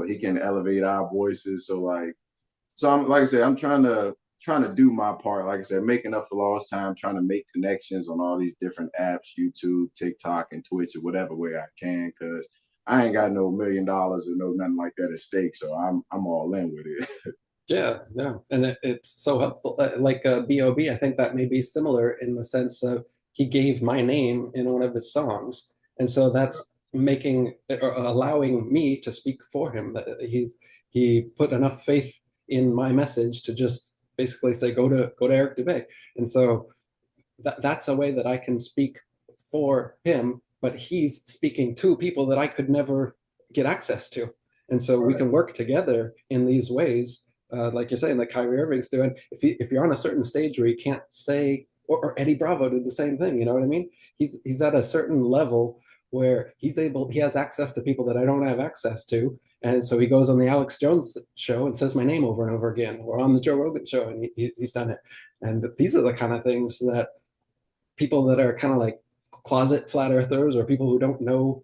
he can elevate our voices. So I'm like I said, I'm trying to do my part. Like I said, making up for lost time, trying to make connections on all these different apps, YouTube, TikTok, and Twitch, or whatever way I can, because I ain't got no $1 million or no nothing like that at stake. So I'm all in with it. Yeah, no, and it's so helpful. Like Bob, I think that may be similar in the sense of he gave my name in one of his songs, and so that's making or allowing me to speak for him. That he put enough faith in my message to just basically say go to Eric Dubay, and so that's a way that I can speak for him, but he's speaking to people that I could never get access to. And so we Right. can work together in these ways, like you're saying, like Kyrie Irving's doing. If you're on a certain stage where you can't say, or Eddie Bravo did the same thing, you know what I mean? He's at a certain level where he has access to people that I don't have access to. And so he goes on the Alex Jones show and says my name over and over again, or on the Joe Rogan show, and he's done it. And these are the kind of things that people that are kind of like closet flat earthers or people who don't know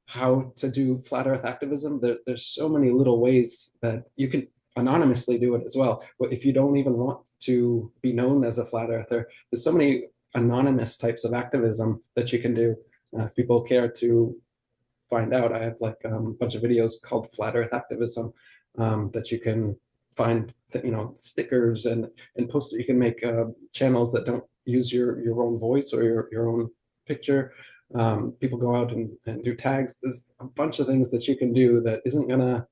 how to do flat earth activism, there's so many little ways that you can anonymously do it as well. But if you don't even want to be known as a flat earther, there's so many anonymous types of activism that you can do. If people care to find out, I have like a bunch of videos called flat earth activism that you can find, stickers and poster. You can make channels that don't use your own voice or your own picture. People go out and do tags. There's a bunch of things that you can do that isn't gonna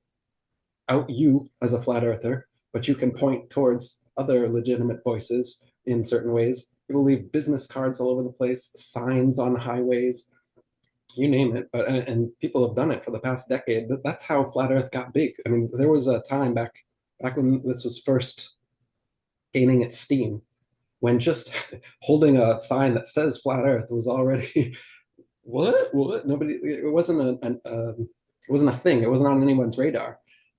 out you as a flat earther, but you can point towards other legitimate voices in certain ways. People leave business cards all over the place, signs on highways, you name it. But and people have done it for the past decade. That's how flat Earth got big. I mean, there was a time back when this was first gaining its steam, when just holding a sign that says flat Earth was already what nobody. It wasn't it wasn't a thing. It wasn't on anyone's radar.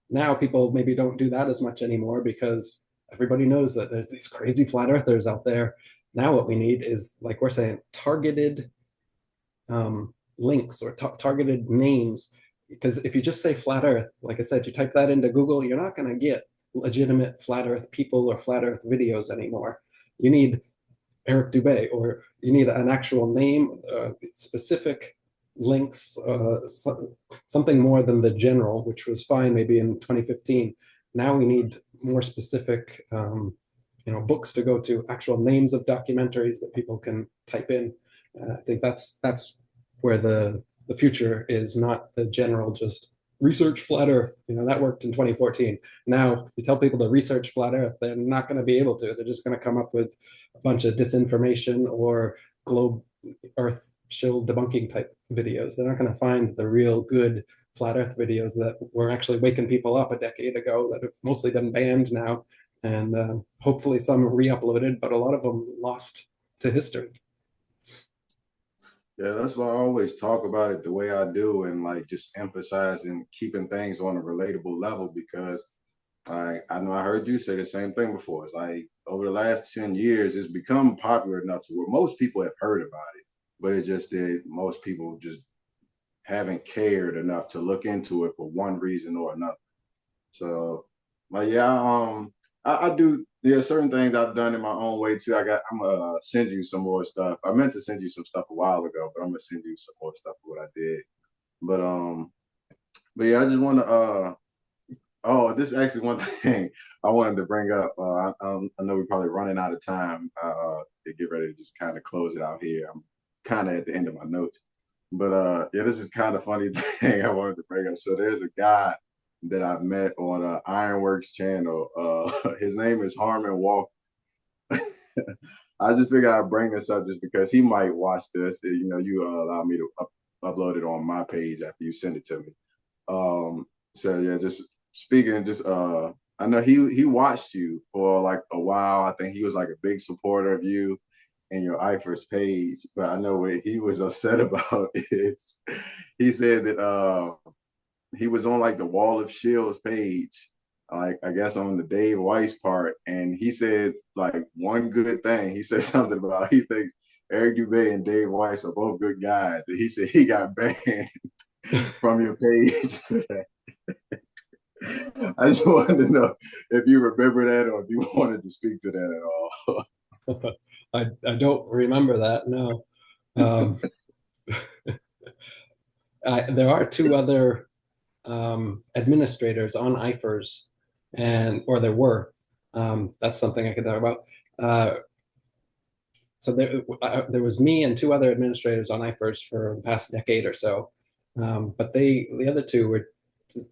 Now people maybe don't do that as much anymore because everybody knows that there's these crazy flat earthers out there. Now what we need is, like we're saying, targeted links or targeted names. Because if you just say flat earth, like I said, you type that into Google, you're not going to get legitimate flat earth people or flat earth videos anymore. You need Eric Dubay, or you need an actual name, specific links, something more than the general, which was fine maybe in 2015. Now we need more specific, books to go to, actual names of documentaries that people can type in. I think that's where the future is, not the general just research flat earth. That worked in 2014. Now you tell people to research flat earth, they're not going to be able to. They're just going to come up with a bunch of disinformation or globe earth shill debunking type videos. They're not going to find the real good flat earth videos that were actually waking people up a decade ago, that have mostly been banned now, and hopefully some re-uploaded, but a lot of them lost to history. Yeah, that's why I always talk about it the way I do, and like just emphasizing keeping things on a relatable level, because I know I heard you say the same thing before. It's like over the last 10 years, it's become popular enough to where most people have heard about it, but it just did most people just haven't cared enough to look into it for one reason or another. So, like, yeah, I do. Yeah, certain things I've done in my own way too. I'm gonna send you some more stuff. I meant to send you some stuff a while ago, but I'm gonna send you some more stuff of what I did. But but yeah, I just want to. Oh, this is actually one thing I wanted to bring up. I know we're probably running out of time to get ready to just kind of close it out here. I'm kind of at the end of my notes, but yeah, this is kind of funny thing I wanted to bring up. So there's a guy that I've met on Ironworks channel. His name is Harmon Walker. I just figured I'd bring this up just because he might watch this. You know, you allow me to upload it on my page after you send it to me. So yeah, just speaking, just I know he watched you for like a while. I think he was like a big supporter of you and your IFRS page. But I know what he was upset about is he said that he was on like the Wall of Shields page, like I guess on the Dave Weiss part, and he said like one good thing. He said something about he thinks Eric Dubay and Dave Weiss are both good guys. And he said he got banned from your page. I just wanted to know if you remember that or if you wanted to speak to that at all. I don't remember that. No. Um, there are two other administrators on IFRS, and or there were. That's something I could talk about. So there was me and two other administrators on IFRS for the past decade or so. But the other two were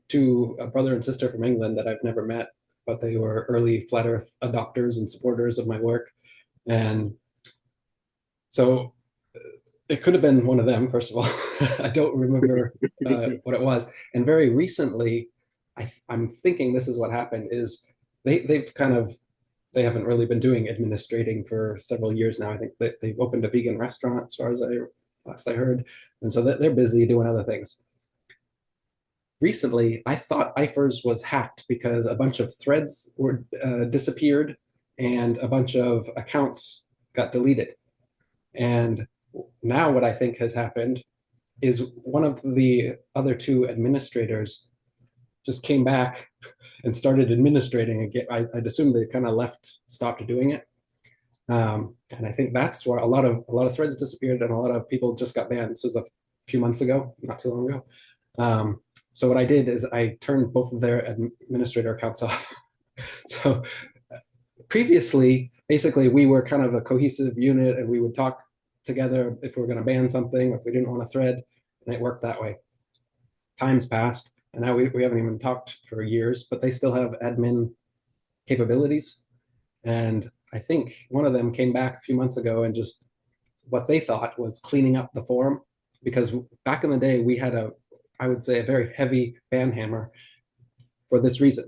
two, a brother and sister from England that I've never met, but they were early flat Earth adopters and supporters of my work. And so it could have been one of them, first of all. I don't remember what it was. And very recently, I'm thinking this is what happened is they've kind of, they haven't really been doing administrating for several years now. I think they've opened a vegan restaurant as far as last I heard. And so they're busy doing other things. Recently, I thought IFRS was hacked because a bunch of threads were disappeared and a bunch of accounts got deleted. And now what I think has happened is one of the other two administrators just came back and started administrating again. I'd assume they kind of stopped doing it. And I think that's where a lot of threads disappeared and a lot of people just got banned. This was a few months ago, not too long ago. So what I did is I turned both of their administrator accounts off. So previously, basically, we were kind of a cohesive unit and we would talk together if we were going to ban something, if we didn't want a thread, and it worked that way. Time's passed, and now we haven't even talked for years, but they still have admin capabilities. And I think one of them came back a few months ago and just what they thought was cleaning up the forum, because back in the day, we had I would say, a very heavy ban hammer for this reason.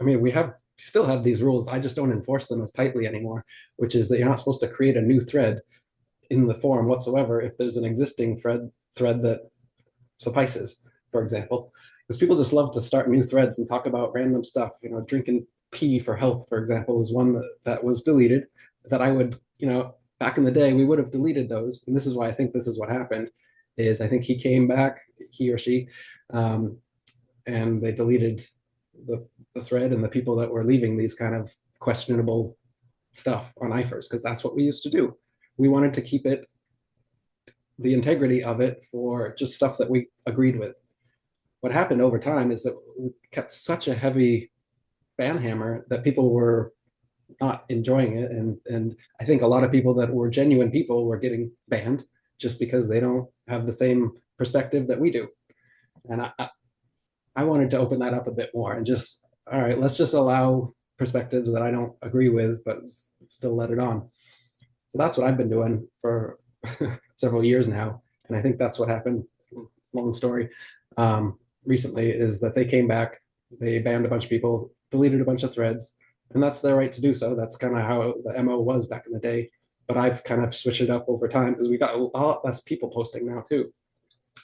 I mean, we still have these rules. I just don't enforce them as tightly anymore, which is that you're not supposed to create a new thread in the forum whatsoever if there's an existing thread that suffices, for example. Because people just love to start new threads and talk about random stuff. You know, drinking pee for health, for example, is one that was deleted that I would, back in the day, we would have deleted those. And this is why I think this is what happened, is I think he came back, he or she, and they deleted the thread and the people that were leaving these kind of questionable stuff on IFRS, because that's what we used to do. We wanted to keep the integrity of it for just stuff that we agreed with. What happened over time is that we kept such a heavy ban hammer that people were not enjoying it. And I think a lot of people that were genuine people were getting banned just because they don't have the same perspective that we do. And I wanted to open that up a bit more and just, all right, let's just allow perspectives that I don't agree with, but still let it on. So that's what I've been doing for several years now. And I think that's what happened, long story, recently, is that they came back, they banned a bunch of people, deleted a bunch of threads, and that's their right to do so. That's kind of how the MO was back in the day. But I've kind of switched it up over time because we got a lot less people posting now too.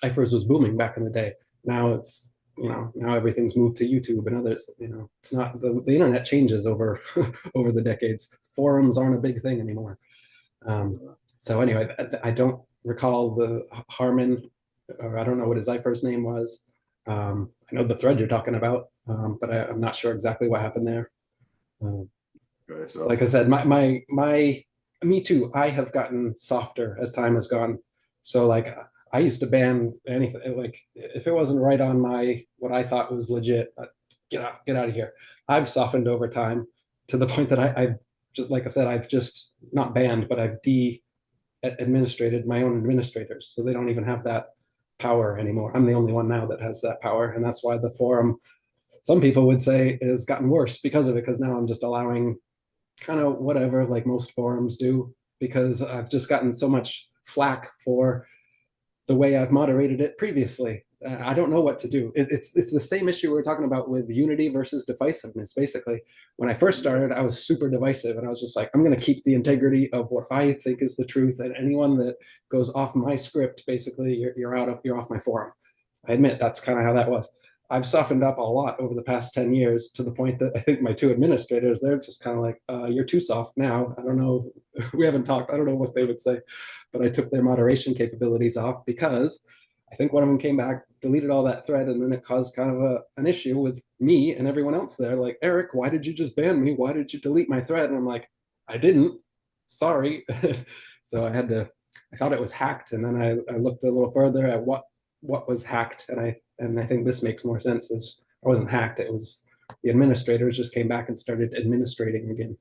IFRS was booming back in the day. Now it's, now everything's moved to YouTube and others. It's not the internet changes over over the decades. Forums aren't a big thing anymore. So anyway, I don't recall the Harmon, or I don't know what his IFRS name was. I know the thread you're talking about, but I'm not sure exactly what happened there. Like I said, me too. I have gotten softer as time has gone. So like I used to ban anything. Like if it wasn't right on what I thought was legit, get out of here. I've softened over time to the point that I've just, like I said, I've just not banned, but I've administrated my own administrators, so they don't even have that power anymore. I'm the only one now that has that power, and that's why the forum, some people would say, has gotten worse because of it. Because now I'm just allowing kind of whatever, like most forums do, because I've just gotten so much flack for the way I've moderated it previously. I don't know what to do. It's the same issue we were talking about with unity versus divisiveness. Basically, when I first started, I was super divisive, and I was just like, I'm going to keep the integrity of what I think is the truth, and anyone that goes off my script, basically, you're off my forum. I admit that's kind of how that was. I've softened up a lot over the past 10 years to the point that I think my two administrators, they're just kind of like, you're too soft now. I don't know. We haven't talked. I don't know what they would say, but I took their moderation capabilities off because I think one of them came back, deleted all that thread, and then it caused kind of an issue with me and everyone else there. Like, Eric, why did you just ban me? Why did you delete my thread? And I'm like, I didn't. Sorry. So I thought it was hacked. And then I looked a little further at what was hacked. And I think this makes more sense. Is I wasn't hacked. It was the administrators just came back and started administrating again.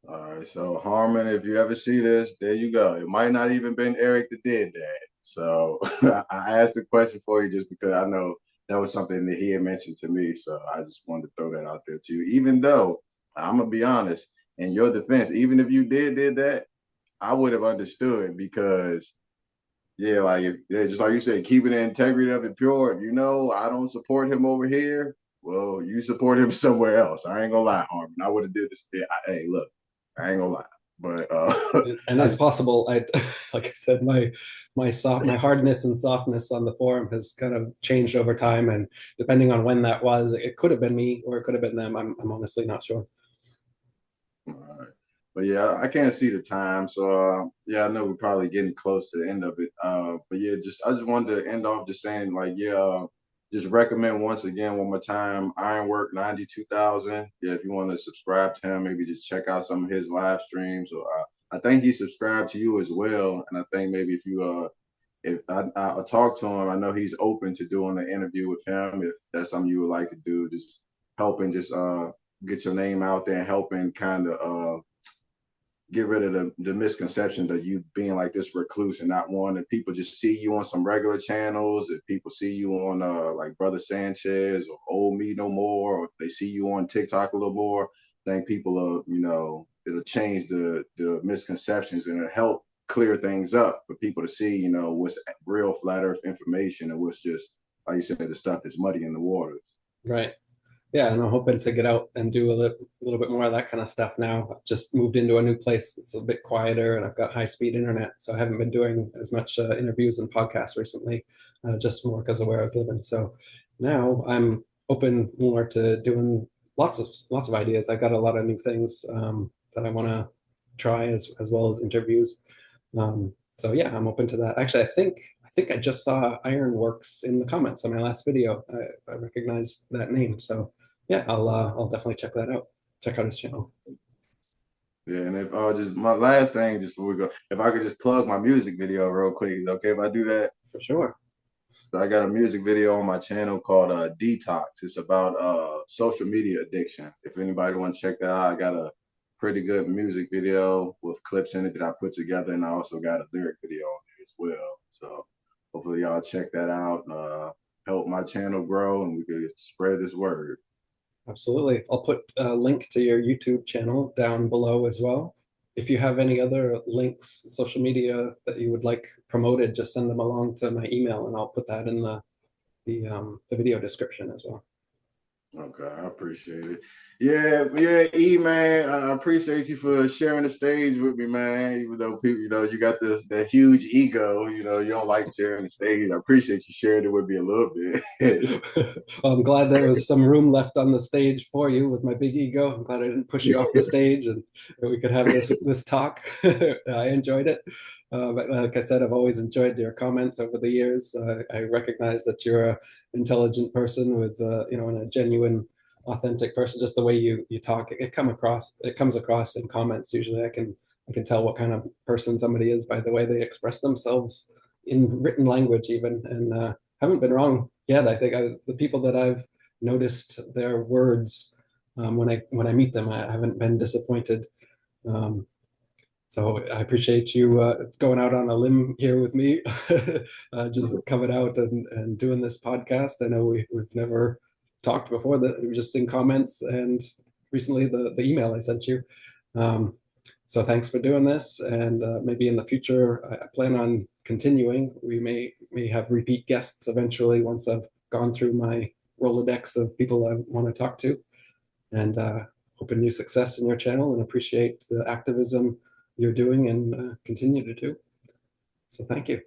All right, so Harmon, if you ever see this, there you go. It might not even been Eric that did that. So I asked the question for you just because I know that was something that he had mentioned to me. So I just wanted to throw that out there to you. Even though I'm gonna be honest, in your defense, even if you did that, I would have understood because yeah, like yeah, just like you said, keeping the integrity of it pure. If you know I don't support him over here, well, you support him somewhere else. I ain't gonna lie, Harmon. I would have did this. Yeah, hey, look. I ain't gonna lie, but And that's possible. I like I said, my hardness and softness on the forum has kind of changed over time, and depending on when that was, it could have been me or it could have been them. I'm honestly not sure. right. But yeah, I can't see the time, so yeah, I know we're probably getting close to the end of it. But yeah, just I just wanted to end off just saying like yeah, just recommend once again one more time Ironwork 92,000. Yeah, if you want to subscribe to him, maybe just check out some of his live streams. Or I think he subscribed to you as well, and I think maybe if I talk to him, I know he's open to doing an interview with him if that's something you would like to do. Just helping, just get your name out there and helping kind of get rid of the misconception that you being like this recluse and not wanting people just see you on some regular channels. If people see you on like Brother Sanchez or Old Me No More, or if they see you on TikTok a little more, I think people are, it'll change the misconceptions and it'll help clear things up for people to see, what's real flat earth information and what's just, like you said, the stuff that's muddy in the waters. Right. Yeah, and I'm hoping to get out and do a little bit more of that kind of stuff now. I've just moved into a new place. It's a bit quieter and I've got high-speed internet. So I haven't been doing as much interviews and podcasts recently, just more because of where I was living. So now I'm open more to doing lots of ideas. I got a lot of new things that I want to try as well as interviews. So yeah, I'm open to that. Actually, I think I just saw Ironworks in the comments on my last video. I recognize that name. So yeah, I'll definitely check that out. Check out his channel. Yeah, and if just my last thing, just before we go, if I could just plug my music video real quick, is it okay if I do that? For sure. So I got a music video on my channel called Detox. It's about social media addiction. If anybody want to check that out, I got a pretty good music video with clips in it that I put together, and I also got a lyric video on it as well. So hopefully y'all check that out, help my channel grow, and we can spread this word. Absolutely. I'll put a link to your YouTube channel down below as well. If you have any other links, social media that you would like promoted, just send them along to my email, and I'll put that in the video description as well. Okay, I appreciate it. Yeah, E man, I appreciate you for sharing the stage with me, man. Even though people, you got that huge ego, you don't like sharing the stage. I appreciate you sharing it with me a little bit. Well, I'm glad there was some room left on the stage for you with my big ego. I'm glad I didn't push you off the stage and that we could have this talk. I enjoyed it. But like I said, I've always enjoyed your comments over the years. I recognize that you're an intelligent person with, and a genuine, authentic person. Just the way you talk, it comes across in comments. Usually, I can tell what kind of person somebody is by the way they express themselves in written language, even. And haven't been wrong yet. I think the people that I've noticed their words when I meet them, I haven't been disappointed. So I appreciate you going out on a limb here with me, just coming out and doing this podcast. I know we've never talked before, that we were just in comments and recently the email I sent you. Um, so thanks for doing this, and maybe in the future I plan on continuing. We may have repeat guests eventually once I've gone through my Rolodex of people I want to talk to, and hoping you success in your channel and appreciate the activism you're doing and continue to do. So thank you.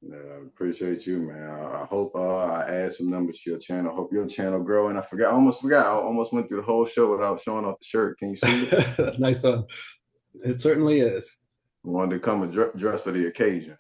Yeah, I appreciate you, man. I hope I add some numbers to your channel. Hope your channel grow. And I almost forgot. I almost went through the whole show without showing off the shirt. Can you see it? Nice one. It certainly is. I wanted to come dressed for the occasion.